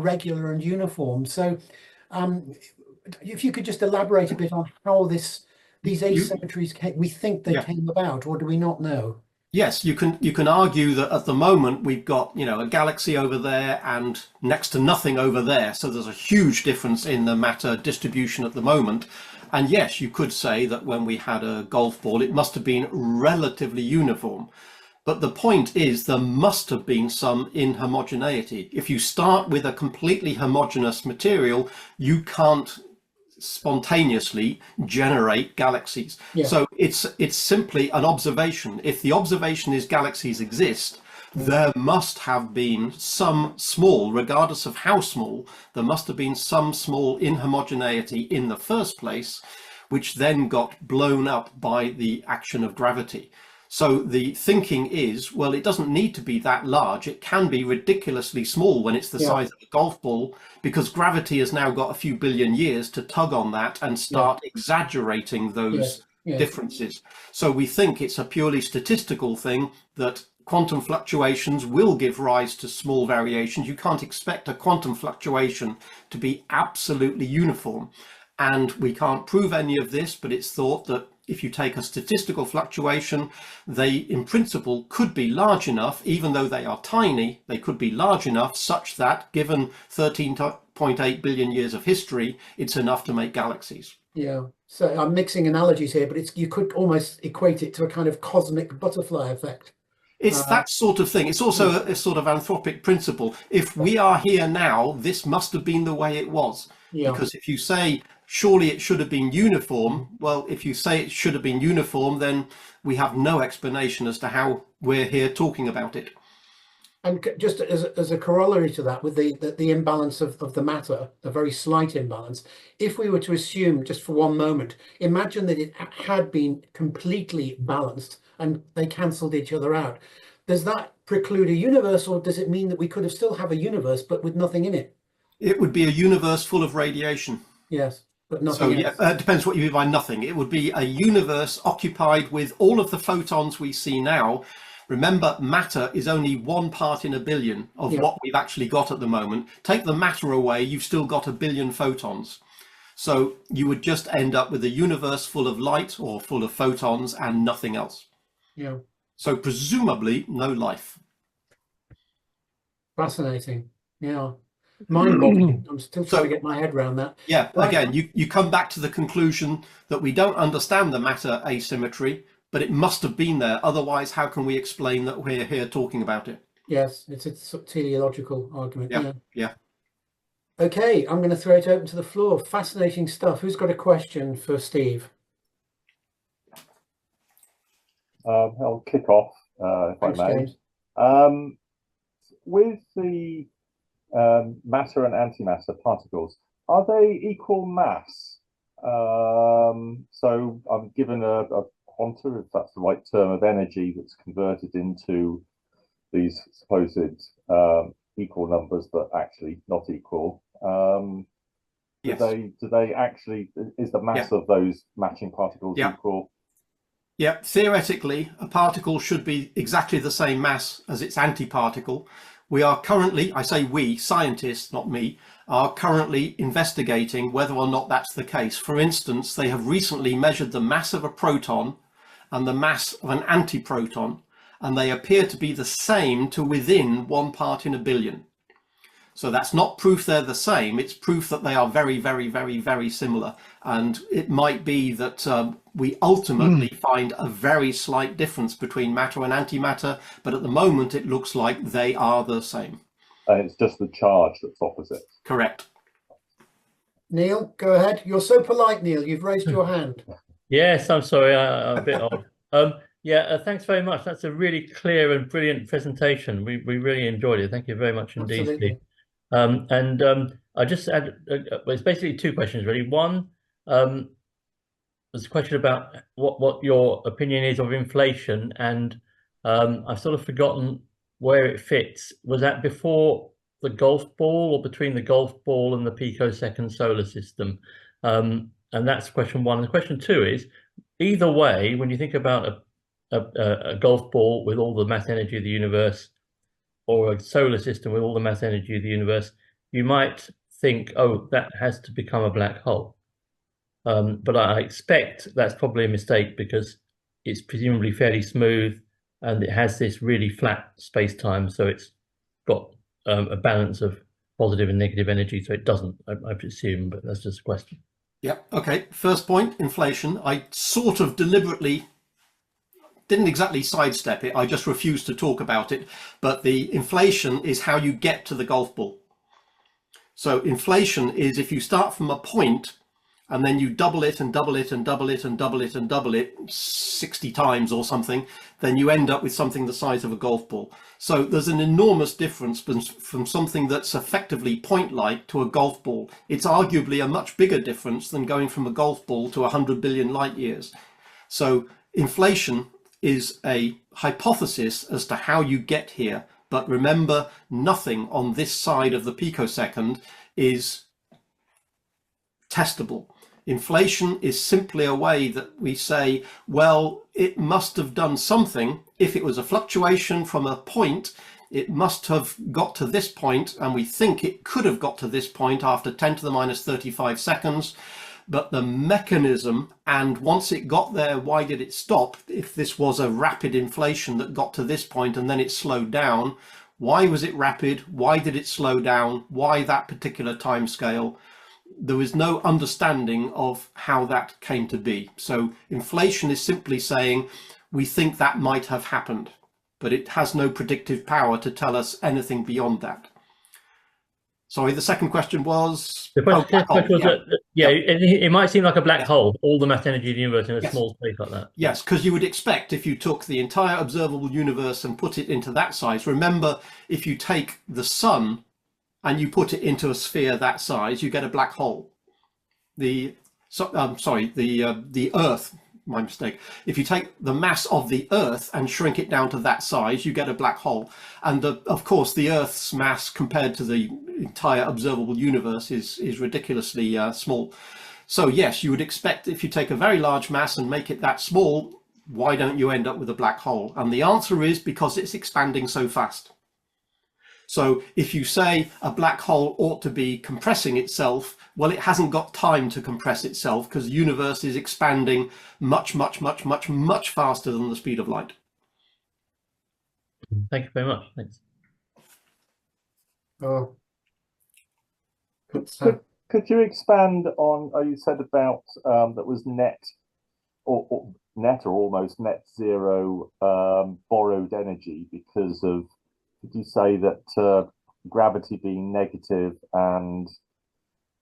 regular and uniform. So if you could just elaborate a bit on how this these asymmetries we think they came about, or do we not know? Yes, you can argue that at the moment we've got, a galaxy over there and next to nothing over there. So there's a huge difference in the matter distribution at the moment. And yes, you could say that when we had a golf ball, it must have been relatively uniform. But the point is there must have been some inhomogeneity. If you start with a completely homogeneous material, you can't spontaneously generate galaxies. So it's simply an observation. If the observation is galaxies exist, there must have been some small, regardless of how small, there must have been some small inhomogeneity in the first place, which then got blown up by the action of gravity. So the thinking is, well, it doesn't need to be that large. It can be ridiculously small when it's the size of a golf ball, because gravity has now got a few billion years to tug on that and start exaggerating those differences. So we think it's a purely statistical thing, that quantum fluctuations will give rise to small variations. You can't expect a quantum fluctuation to be absolutely uniform. And we can't prove any of this, but it's thought that if you take a statistical fluctuation, they in principle could be large enough, even though they are tiny, they could be large enough such that given 13.8 billion years of history, it's enough to make galaxies. Yeah, so I'm mixing analogies here, but you could almost equate it to a kind of cosmic butterfly effect. It's that sort of thing. It's also a sort of anthropic principle. If we are here now, this must have been the way it was. Because if you say, surely it should have been uniform, well, if you say it should have been uniform, then we have no explanation as to how we're here talking about it. And just as a corollary to that, with the imbalance of the matter, a very slight imbalance, if we were to assume just for one moment, imagine that it had been completely balanced and they cancelled each other out. Does that preclude a universe, or does it mean that we could have still have a universe but with nothing in it? It would be a universe full of radiation. Yes, but nothing else. It depends what you mean by nothing. It would be a universe occupied with all of the photons we see now. Remember, matter is only 1 part in a billion of what we've actually got at the moment. Take the matter away, you've still got a billion photons. So you would just end up with a universe full of light or full of photons and nothing else. Yeah. So presumably no life. Fascinating. Yeah. Mind-boggling. I'm still trying to get my head around that. Yeah, again, you come back to the conclusion that we don't understand the matter asymmetry, but it must have been there. Otherwise, how can we explain that we're here talking about it? Yes, it's a teleological argument. Yeah. Okay, I'm going to throw it open to the floor. Fascinating stuff. Who's got a question for Steve? I'll kick off, if Thanks, I may. James. With the matter and antimatter particles, are they equal mass? So I'm given a quanta, if that's the right term, of energy that's converted into these supposed equal numbers, but actually not equal. Yes. Do they actually, is the mass of those matching particles equal? Yeah, theoretically, a particle should be exactly the same mass as its antiparticle. We are currently, I say we, scientists, not me, are currently investigating whether or not that's the case. For instance, they have recently measured the mass of a proton and the mass of an antiproton, and they appear to be the same to within 1 part in a billion. So that's not proof they're the same, it's proof that they are very, very, very, very similar. And it might be that we ultimately find a very slight difference between matter and antimatter, but at the moment it looks like they are the same. And it's just the charge that's opposite. Correct. Neil, go ahead. You're so polite, Neil. You've raised your hand. Yes, I'm sorry, I'm a bit odd. Thanks very much. That's a really clear and brilliant presentation. We really enjoyed it. Thank you very much indeed, Absolutely. Steve. I just had, it's basically 2 questions really. One, there's a question about what your opinion is of inflation, and I've sort of forgotten where it fits. Was that before the golf ball or between the golf ball and the picosecond solar system? And that's question 1. And question 2 is, either way, when you think about a golf ball with all the mass energy of the universe, or a solar system with all the mass energy of the universe, you might think, oh, that has to become a black hole. but I expect that's probably a mistake because it's presumably fairly smooth and it has this really flat space-time, so it's got a balance of positive and negative energy, so it doesn't, I presume, but that's just a question. Yeah, okay. First point, inflation. I sort of deliberately didn't exactly sidestep it, I just refused to talk about it, but the inflation is how you get to the golf ball. So inflation is if you start from a point and then you double it and double it and double it and double it and double it 60 times or something, then you end up with something the size of a golf ball. So there's an enormous difference from something that's effectively point-like to a golf ball. It's arguably a much bigger difference than going from a golf ball to 100 billion light years. So inflation is a hypothesis as to how you get here. But remember, nothing on this side of the picosecond is testable. Inflation is simply a way that we say, well, it must have done something. If it was a fluctuation from a point, it must have got to this point, and we think it could have got to this point after 10 to the minus 35 seconds. But the mechanism, and once it got there, why did it stop? If this was a rapid inflation that got to this point and then it slowed down, why was it rapid? Why did it slow down? Why that particular time scale? There is no understanding of how that came to be. So inflation is simply saying we think that might have happened, but it has no predictive power to tell us anything beyond that. Sorry, the second question was... The question was it might seem like a black hole, all the mass energy of the universe in a small space like that. Yes, because you would expect if you took the entire observable universe and put it into that size. Remember, if you take the sun and you put it into a sphere that size, you get a black hole. The Earth, my mistake. If you take the mass of the Earth and shrink it down to that size, you get a black hole. And of course, the Earth's mass compared to the entire observable universe is ridiculously small. So yes, you would expect if you take a very large mass and make it that small, why don't you end up with a black hole? And the answer is because it's expanding so fast. So if you say a black hole ought to be compressing itself, well, it hasn't got time to compress itself because the universe is expanding much, much, much, much, much faster than the speed of light. Thank you very much. Thanks. Could you expand on, you said about that was net or almost net zero borrowed energy because of, did you say that gravity being negative and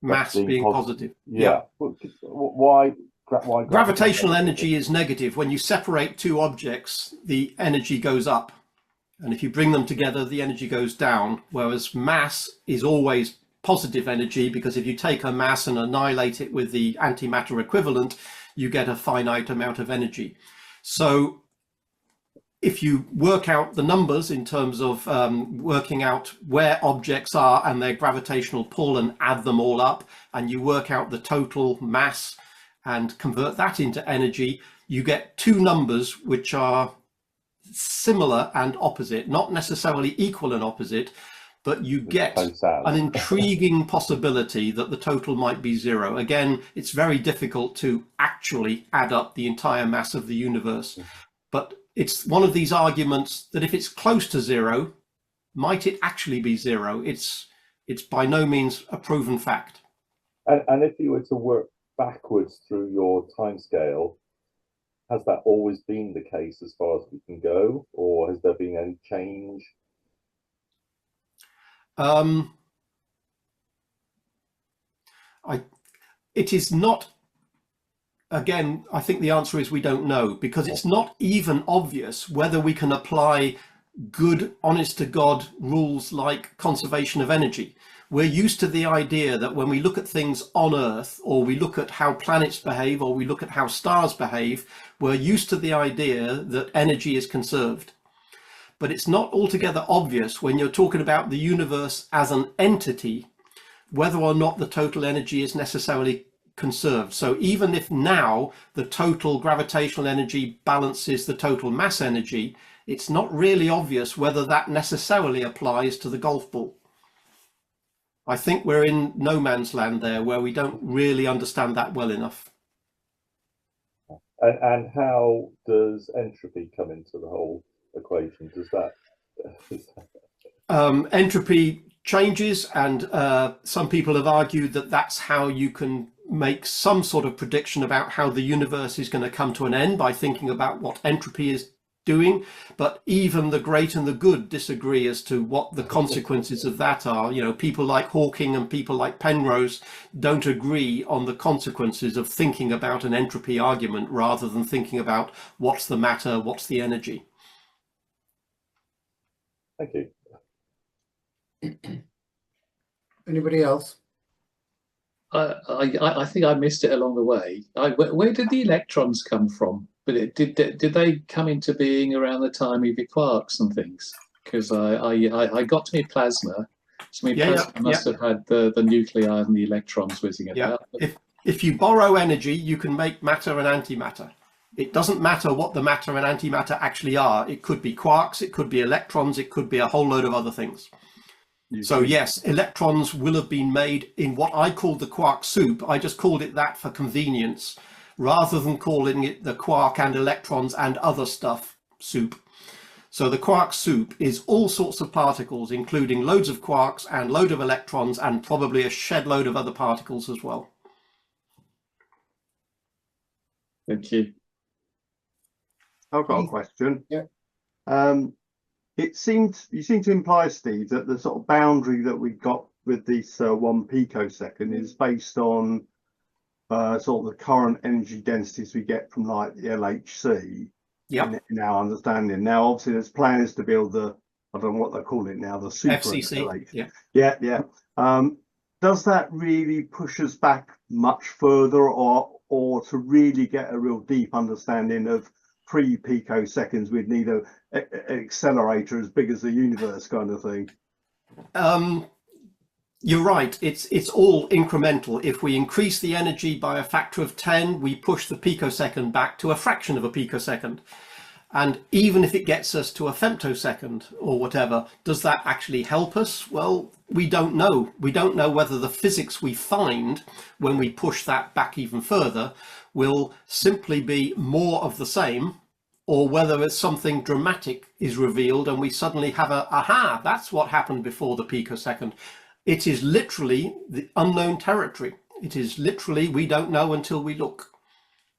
mass being positive? Yeah. Why gravitational energy is negative. When you separate two objects, the energy goes up, and if you bring them together, the energy goes down, whereas mass is always positive energy, because if you take a mass and annihilate it with the antimatter equivalent, you get a finite amount of energy. So if you work out the numbers in terms of working out where objects are and their gravitational pull and add them all up, and you work out the total mass and convert that into energy, you get two numbers which are similar and opposite, not necessarily equal and opposite, but you get an intriguing possibility that the total might be zero. Again, it's very difficult to actually add up the entire mass of the universe, but it's one of these arguments that if it's close to zero, might it actually be zero? It's by no means a proven fact. And if you were to work backwards through your timescale, has that always been the case as far as we can go, or has there been any change? It is not. Again, I think the answer is we don't know, because it's not even obvious whether we can apply good, honest to God rules like conservation of energy. We're used to the idea that when we look at things on Earth, or we look at how planets behave, or we look at how stars behave, we're used to the idea that energy is conserved. But it's not altogether obvious when you're talking about the universe as an entity, whether or not the total energy is necessarily conserved. So even if now the total gravitational energy balances the total mass energy, it's not really obvious whether that necessarily applies to the golf ball. I think we're in no man's land there, where we don't really understand that well enough. And how does entropy come into the whole equation? Does that Entropy changes, and some people have argued that that's how you can make some sort of prediction about how the universe is going to come to an end, by thinking about what entropy is doing. But even the great and the good disagree as to what the consequences of that are. You know, people like Hawking and people like Penrose don't agree on the consequences of thinking about an entropy argument, rather than thinking about what's the matter, what's the energy. Thank you. Anybody else? I think I missed it along the way. Where did the electrons come from? But did they come into being around the time of your quarks and things? Because I got to my plasma. So my plasma must have had the nuclei and the electrons whizzing about. If you borrow energy, you can make matter and antimatter. It doesn't matter what the matter and antimatter actually are. It could be quarks, it could be electrons, it could be a whole load of other things. So yes, electrons will have been made in what I call the quark soup. I just called it that for convenience, rather than calling it the quark and electrons and other stuff soup. So the quark soup is all sorts of particles, including loads of quarks and load of electrons, and probably a shed load of other particles as well. Thank you. I've got a question. Yeah. You seem to imply, Steve, that the sort of boundary that we got with this 1 picosecond is based on sort of the current energy densities we get from like the LHC. Yeah. In our understanding. Now, obviously, there's plans to build the, I don't know what they call it now, the super FCC. LHC. Yeah. Does that really push us back much further, or to really get a real deep understanding of 3 picoseconds, we'd need an accelerator as big as the universe, kind of thing? You're right. It's all incremental. If we increase the energy by a factor of 10, we push the picosecond back to a fraction of a picosecond. And even if it gets us to a femtosecond or whatever, does that actually help us? Well, we don't know. We don't know whether the physics we find when we push that back even further will simply be more of the same, or whether it's something dramatic is revealed and we suddenly have aha, that's what happened before the picosecond. It is literally the unknown territory. It is literally, we don't know until we look.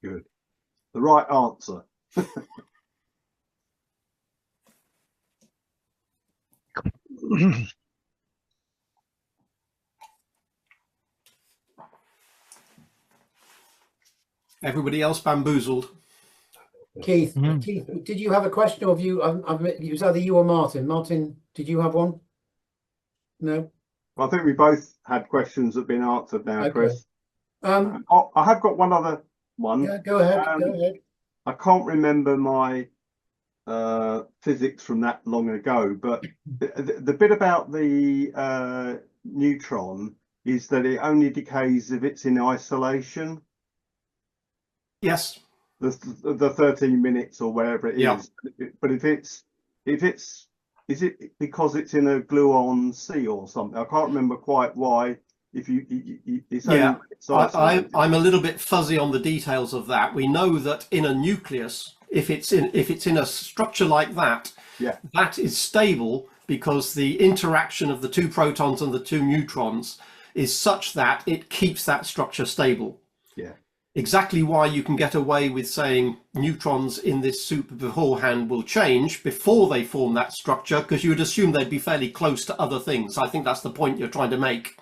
Good. The right answer. Everybody else bamboozled. Keith, Keith, did you have a question, or have you? It was either you or Martin. Martin, did you have one? No. I think we both had questions that have been answered now, Okay. Chris. I I have got one other one. Yeah, go ahead. Go ahead. I can't remember my physics from that long ago, but the bit about the neutron is that it only decays if it's in isolation. Yes. The 13 minutes or wherever it is. But if it's is it because it's in a gluon C or something? I can't remember quite why. If it's only, I'm a little bit fuzzy on the details of that. We know that in a nucleus, if it's in a structure like that, that is stable because the interaction of the 2 protons and the 2 neutrons is such that it keeps that structure stable. Yeah. Exactly why you can get away with saying neutrons in this soup beforehand will change before they form that structure, because you would assume they'd be fairly close to other things. I think that's the point you're trying to make.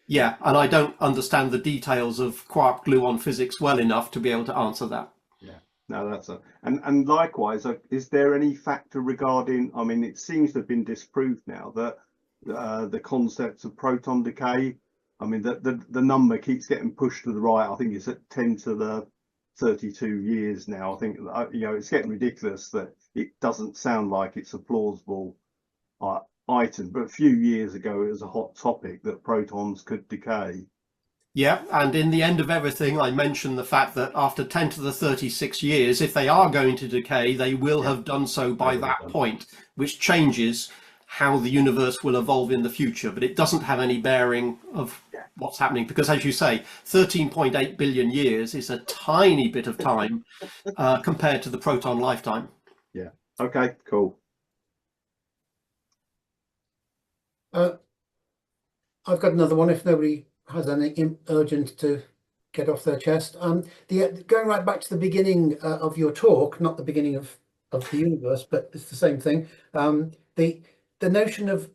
Yeah, and I don't understand the details of quark gluon physics well enough to be able to answer that. Yeah, no, that's and likewise, is there any factor regarding? I mean, it seems to have been disproved now that the concepts of proton decay. I mean, the number keeps getting pushed to the right. I think it's at 10 to the 32 years now. I think, it's getting ridiculous that it doesn't sound like it's a plausible item. But a few years ago, it was a hot topic that protons could decay. Yeah, and in the end of everything, I mentioned the fact that after 10 to the 36 years, if they are going to decay, they will have done so by that point, which changes how the universe will evolve in the future, but it doesn't have any bearing of what's happening, because as you say, 13.8 billion years is a tiny bit of time compared to the proton lifetime. Yeah. Okay, cool. I've got another one if nobody has anything urgent to get off their chest. Going right back to the beginning of your talk, not the beginning of the universe, but it's the same thing. The notion of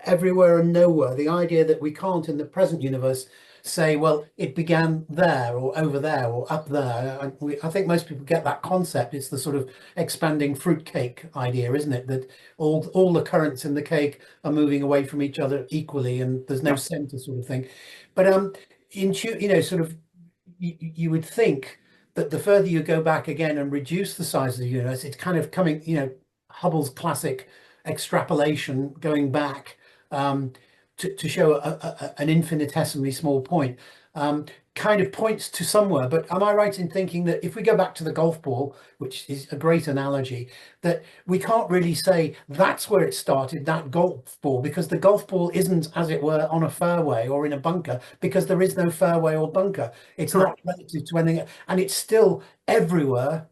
everywhere and nowhere, the idea that we can't in the present universe say, well, it began there or over there or up there. I think most people get that concept. It's the sort of expanding fruitcake idea, isn't it? That all the currents in the cake are moving away from each other equally, and there's no center, sort of thing. But sort of, you would think that the further you go back again and reduce the size of the universe, it's kind of coming, Hubble's classic extrapolation going back to show an infinitesimally small point, kind of points to somewhere. But am I right in thinking that if we go back to the golf ball, which is a great analogy, that we can't really say that's where it started, that golf ball, because the golf ball isn't, as it were, on a fairway or in a bunker, because there is no fairway or bunker. It's not relative to anything, and it's still everywhere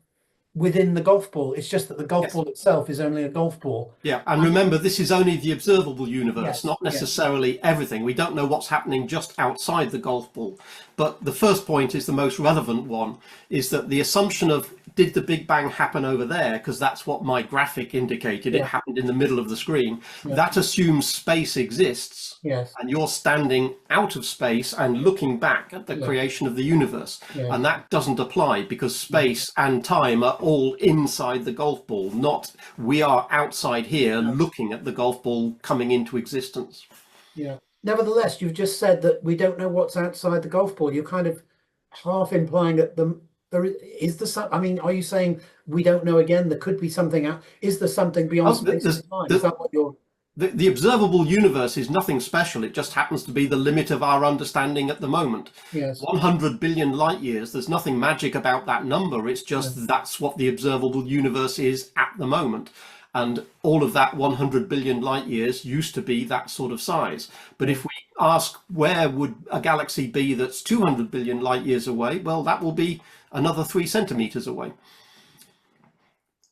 within the golf ball. It's just that the golf ball itself is only a golf ball. Yeah, and remember, this is only the observable universe, Yes, not necessarily everything. We don't know what's happening just outside the golf ball. But the first point is the most relevant one, is that the assumption of, did the Big Bang happen over there? Because that's what my graphic indicated. It happened in the middle of the screen. That assumes space exists. Yes. And you're standing out of space and looking back at the creation of the universe. And that doesn't apply, because space and time are all inside the golf ball, not we are outside here looking at the golf ball coming into existence. Yeah. Nevertheless, you've just said that we don't know what's outside the golf ball. You're kind of half implying that there is the. I mean, are you saying we don't know again? There could be something out. Is there something beyond space and time? Is that what you're? The observable universe is nothing special. It just happens to be the limit of our understanding at the moment. Yes. 100 billion light years. There's nothing magic about that number. It's just that's what the observable universe is at the moment. And all of that 100 billion light years used to be that sort of size. But if we ask where would a galaxy be that's 200 billion light years away, well, that will be another 3 centimeters away.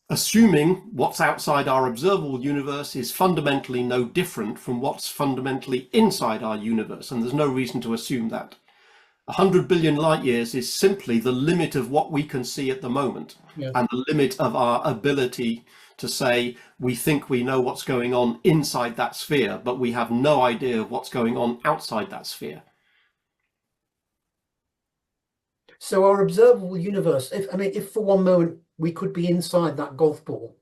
Assuming what's outside our observable universe is fundamentally no different from what's fundamentally inside our universe, and there's no reason to assume that. 100 billion light years is simply the limit of what we can see at the moment, and the limit of our ability to say we think we know what's going on inside that sphere, but we have no idea of what's going on outside that sphere. So our observable universe, if for one moment we could be inside that golf ball,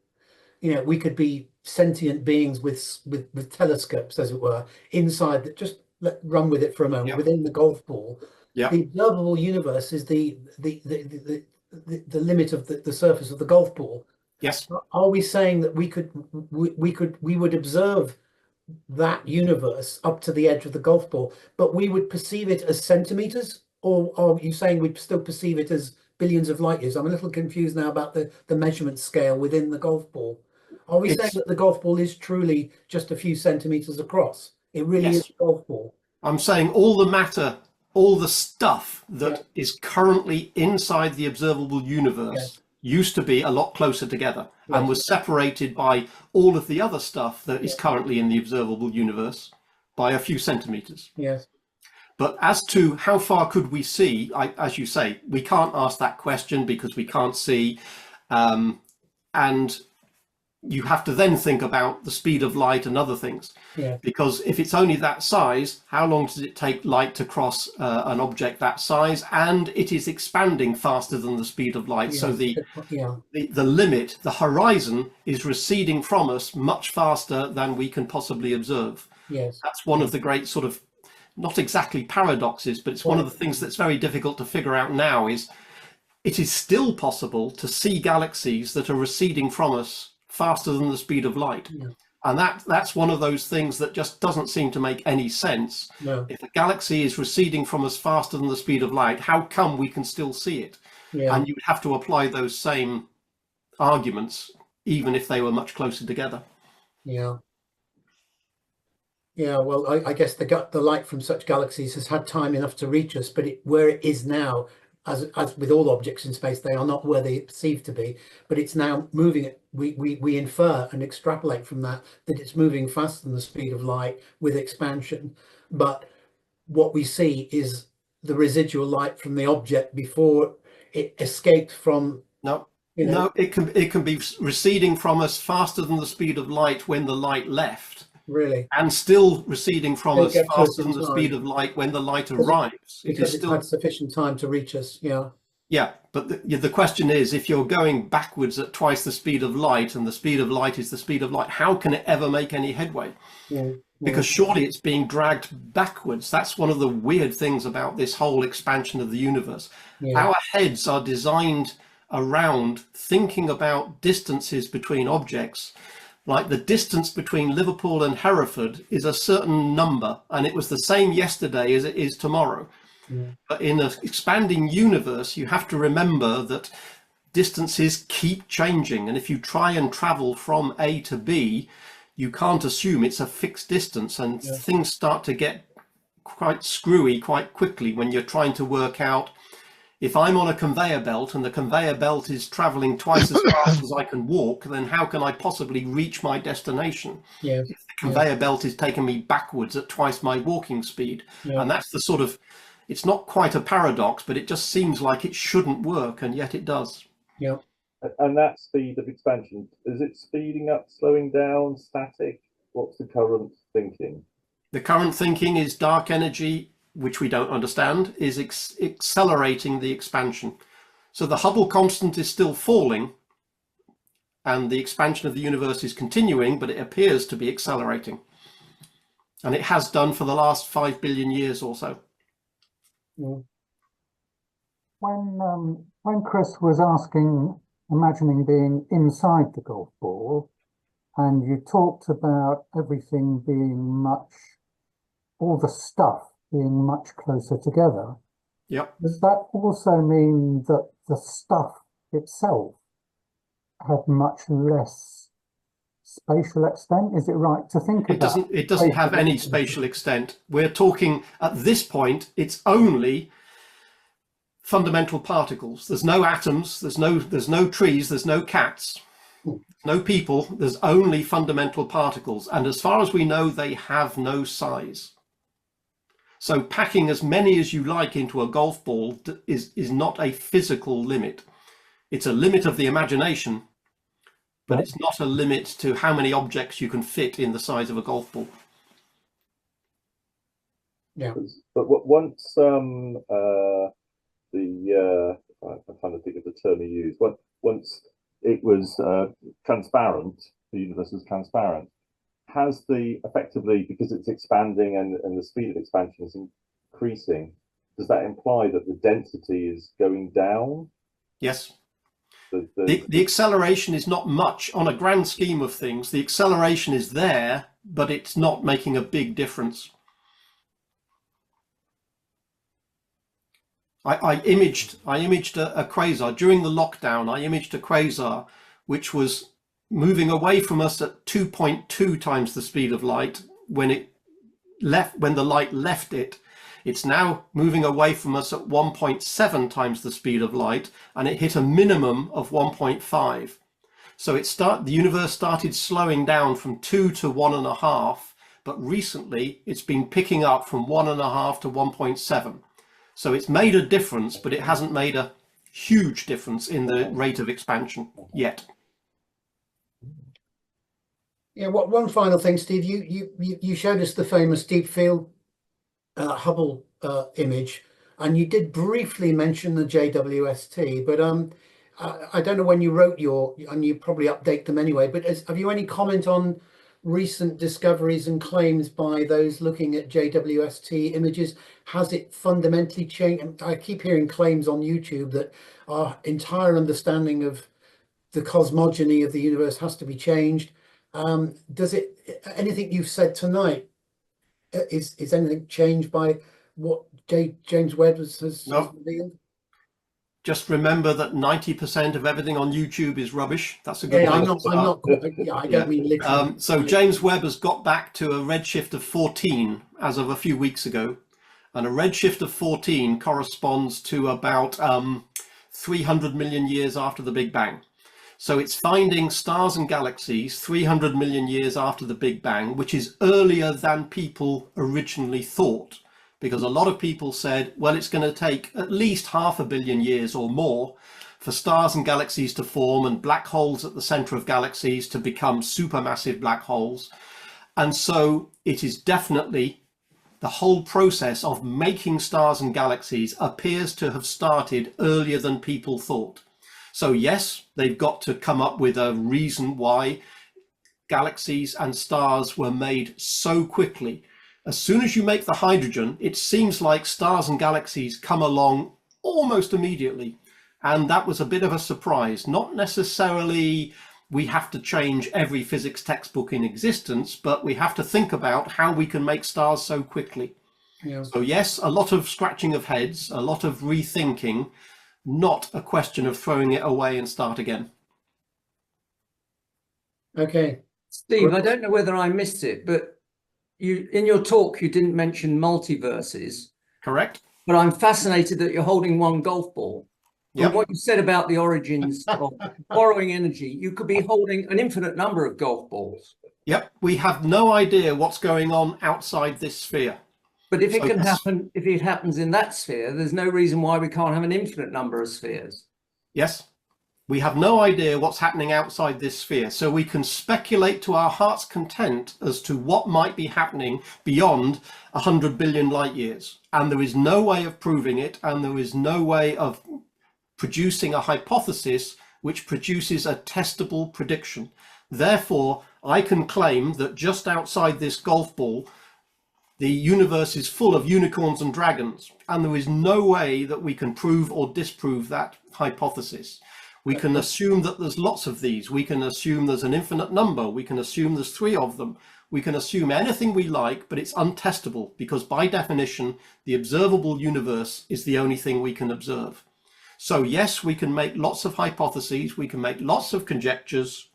we could be sentient beings with telescopes, as it were, inside that. Just run with it for a moment. Within the golf ball, the observable universe is the limit of the surface of the golf ball. Yes. Are we saying that we would observe that universe up to the edge of the golf ball, but we would perceive it as centimeters? Or are you saying we'd still perceive it as billions of light years? I'm a little confused now about the measurement scale within the golf ball. Are we saying that the golf ball is truly just a few centimeters across? It really is a golf ball. I'm saying all the matter, all the stuff that is currently inside the observable universe used to be a lot closer together and was separated by all of the other stuff that is currently in the observable universe by a few centimeters. Yes. But as to how far could we see, as you say, we can't ask that question because we can't see. And you have to then think about the speed of light and other things. Yeah. Because if it's only that size, how long does it take light to cross an object that size? And it is expanding faster than the speed of light. So the limit, the horizon, is receding from us much faster than we can possibly observe. Yes. That's one of the great sort of, not exactly paradoxes, but it's one of the things that's very difficult to figure out now, is it is still possible to see galaxies that are receding from us faster than the speed of light. And that's one of those things that just doesn't seem to make any sense. If a galaxy is receding from us faster than the speed of light, how come we can still see it? And you would have to apply those same arguments even if they were much closer together. Yeah, well, I guess the light from such galaxies has had time enough to reach us, but where it is now, as with all objects in space, they are not where they perceive to be, but it's now moving it. We infer and extrapolate from that it's moving faster than the speed of light with expansion. But what we see is the residual light from the object before it escaped from, No, you know, no, it can be receding from us faster than the speed of light when the light left, really. and still receding from It'll us get to us faster in than the speed time of light when the light because arrives. It is it's still, had sufficient time to reach us. Yeah. yeah, but the question is, if you're going backwards at twice the speed of light, and the speed of light is the speed of light, how can it ever make any headway? Yeah. Because surely it's being dragged backwards. That's one of the weird things about this whole expansion of the universe. Yeah. Our heads are designed around thinking about distances between objects. Like the distance between Liverpool and Hereford is a certain number, and it was the same yesterday as it is tomorrow. Yeah. But in an expanding universe, you have to remember that distances keep changing. And if you try and travel from A to B, you can't assume it's a fixed distance, and Yeah. things start to get quite screwy quite quickly when you're trying to work out, if I'm on a conveyor belt and the conveyor belt is traveling twice as fast as I can walk, then how can I possibly reach my destination? Yeah. If the conveyor belt is taking me backwards at twice my walking speed. Yeah. And that's the sort of, it's not quite a paradox, but it just seems like it shouldn't work, and yet it does. Yeah. And that speed of expansion, is it speeding up, slowing down, static? What's the current thinking? The current thinking is dark energy, which we don't understand, is accelerating the expansion. So the Hubble constant is still falling, and the expansion of the universe is continuing, but it appears to be accelerating. And it has done for the last 5 billion years or so. Yeah. When Chris was imagining being inside the golf ball, and you talked about everything being all the stuff being much closer together. Yep. Does that also mean that the stuff itself had much less spatial extent? Is it right to think about It doesn't have any spatial extent. We're talking at this point, it's only fundamental particles. There's no atoms, there's no trees, there's no cats, no people, there's only fundamental particles. And as far as we know, they have no size. So packing as many as you like into a golf ball is not a physical limit. It's a limit of the imagination, but it's not a limit to how many objects you can fit in the size of a golf ball. Yeah. But once I'm trying to think of the term you used. Once it was transparent, the universe was transparent. Has effectively, because it's expanding and the speed of expansion is increasing, does that imply that the density is going down? Yes. The acceleration is not much on a grand scheme of things. The acceleration is there, but it's not making a big difference. I imaged a quasar during the lockdown. I imaged a quasar which was moving away from us at 2.2 times the speed of light when the light left it. It's now moving away from us at 1.7 times the speed of light, and it hit a minimum of 1.5. So the universe started slowing down from 2 to 1.5, but recently it's been picking up from 1.5 to 1.7. So it's made a difference, but it hasn't made a huge difference in the rate of expansion yet. Yeah. One final thing, Steve. You showed us the famous deep field Hubble image, and you did briefly mention the JWST, but I don't know when you wrote and you probably update them anyway, but have you any comment on recent discoveries and claims by those looking at JWST images? Has it fundamentally changed? I keep hearing claims on YouTube that our entire understanding of the cosmogony of the universe has to be changed. Anything you've said tonight, is anything changed by what James Webb has revealed? Just remember that 90% of everything on YouTube is rubbish. That's a good Yeah, way I'm to not, start. yeah, I don't mean literally. So James Webb has got back to a redshift of 14 as of a few weeks ago. And a redshift of 14 corresponds to about 300 million years after the Big Bang. So it's finding stars and galaxies 300 million years after the Big Bang, which is earlier than people originally thought. Because a lot of people said, well, it's going to take at least 500 million years or more for stars and galaxies to form and black holes at the center of galaxies to become supermassive black holes. And so it is definitely the whole process of making stars and galaxies appears to have started earlier than people thought. So yes, they've got to come up with a reason why galaxies and stars were made so quickly. As soon as you make the hydrogen, it seems like stars and galaxies come along almost immediately. And that was a bit of a surprise. Not necessarily we have to change every physics textbook in existence, but we have to think about how we can make stars so quickly. Yeah. So yes, a lot of scratching of heads, a lot of rethinking, not a question of throwing it away and start again. Okay. Steve, I don't know whether I missed it, but you, in your talk, you didn't mention multiverses, Correct? but I'm fascinated that you're holding one golf ball. From Yep. what you said about the origins of borrowing energy, you could be holding an infinite number of golf balls. Yep. We have no idea what's going on outside this sphere. But if it So can yes. happen, if it happens in that sphere, there's no reason why we can't have an infinite number of spheres. Yes. We have no idea what's happening outside this sphere, so we can speculate to our heart's content as to what might be happening beyond 100 billion light years. And there is no way of proving it, and there is no way of producing a hypothesis which produces a testable prediction. Therefore, I can claim that just outside this golf ball, the universe is full of unicorns and dragons, and there is no way that we can prove or disprove that hypothesis. We can assume that there's lots of these. We can assume there's an infinite number. We can assume there's 3 of them. We can assume anything we like, but it's untestable because by definition, the observable universe is the only thing we can observe. So yes, we can make lots of hypotheses. We can make lots of conjectures.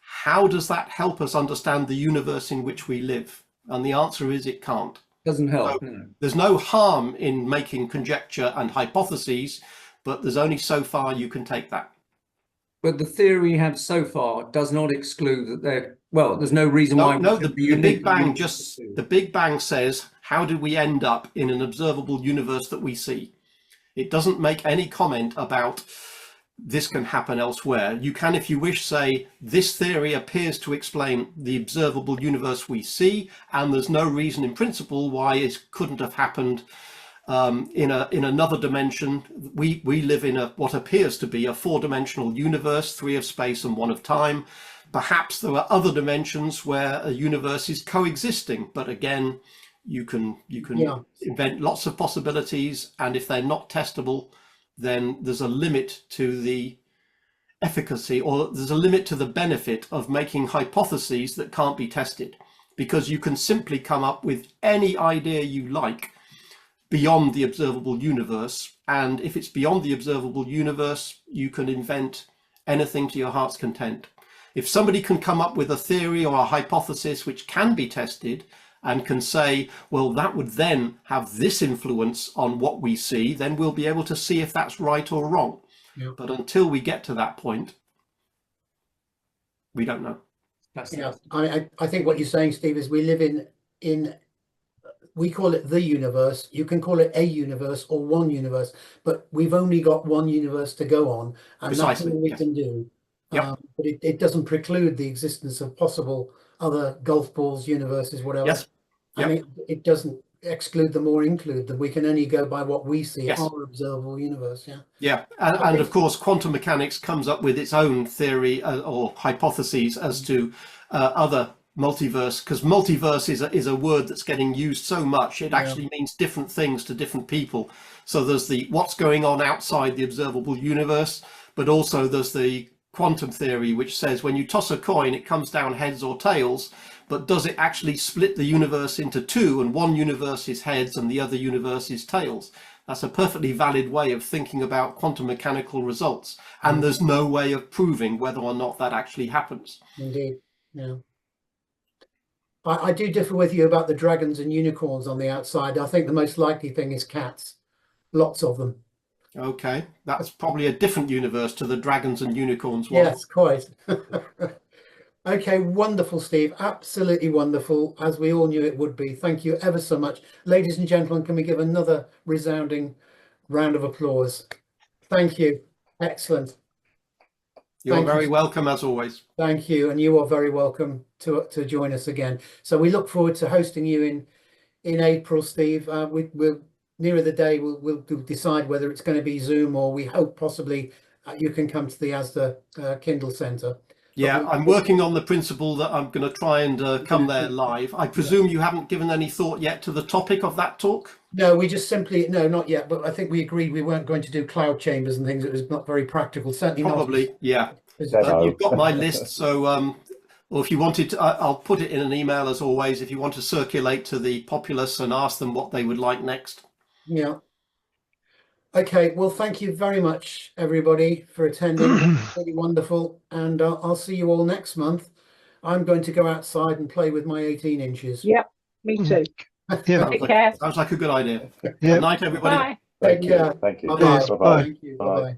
How does that help us understand the universe in which we live? And the answer is it can't. Doesn't help. So No. there's no harm in making conjecture and hypotheses, but there's only so far you can take that. But the theory we have so far does not exclude that there. Well, there's no reason why. No, we should be the Big uniquely Bang unique. the Big Bang says, how did we end up in an observable universe that we see? It doesn't make any comment about this can happen elsewhere. You can, if you wish, say this theory appears to explain the observable universe we see, and there's no reason in principle why it couldn't have happened in another dimension. We live in what appears to be a 4-dimensional universe, 3 of space and 1 of time. Perhaps there are other dimensions where a universe is coexisting, but again, you can invent lots of possibilities, and if they're not testable, then there's a limit to the efficacy, or there's a limit to the benefit of making hypotheses that can't be tested, because you can simply come up with any idea you like beyond the observable universe. And if it's beyond the observable universe, you can invent anything to your heart's content. If somebody can come up with a theory or a hypothesis which can be tested and can say, well, that would then have this influence on what we see, then we'll be able to see if that's right or wrong. Yeah. But until we get to that point, we don't know. Yeah, I think what you're saying, Steve, is we live in we call it the universe. You can call it a universe or one universe, but we've only got one universe to go on, and Precisely, that's all we yes. can do. Yep. But it doesn't preclude the existence of possible other golf balls, universes, whatever. Yes. Yep. And it doesn't exclude them or include them. We can only go by what we see, Yes. our observable universe. Yeah. Yeah, and of course, quantum mechanics comes up with its own theory or hypotheses as to other multiverse, because multiverse is a word that's getting used so much, it actually means different things to different people. So there's the what's going on outside the observable universe, but also there's the quantum theory, which says when you toss a coin, it comes down heads or tails. but does it actually split the universe into two, and one universe is heads and the other universe is tails? That's a perfectly valid way of thinking about quantum mechanical results, and there's no way of proving whether or not that actually happens. Indeed, yeah. I do differ with you about the dragons and unicorns on the outside. I think the most likely thing is cats, lots of them. Okay, that's probably a different universe to the dragons and unicorns one. Yes, quite. Okay, wonderful, Steve. Absolutely wonderful, as we all knew it would be. Thank you ever so much. Ladies and gentlemen, can we give another resounding round of applause? Thank you. Excellent. You're Thank very you. welcome, as always. Thank you, and you are very welcome to join us again. So we look forward to hosting you in April, Steve. We'll nearer the day we'll decide whether it's going to be Zoom, or we hope possibly you can come to the ASDA Kindle Centre. Yeah, I'm working on the principle that I'm going to try and come there live. I presume you haven't given any thought yet to the topic of that talk? No, we just simply, no, not yet, but I think we agreed we weren't going to do cloud chambers and things. It was not very practical, certainly Probably, not. yeah. No. But you've got my list, so or if you wanted to, I'll put it in an email as always, if you want to circulate to the populace and ask them what they would like next. Yeah. Okay, well, thank you very much, everybody, for attending. Really wonderful. And I'll see you all next month. I'm going to go outside and play with my 18 inches. Yep, me too. Yeah. Take care. Sounds like a good idea. Yeah. Good night, everybody. Bye. Take care. Thank you. Bye-bye. Cheers. Bye. Thank you. Bye. Bye-bye.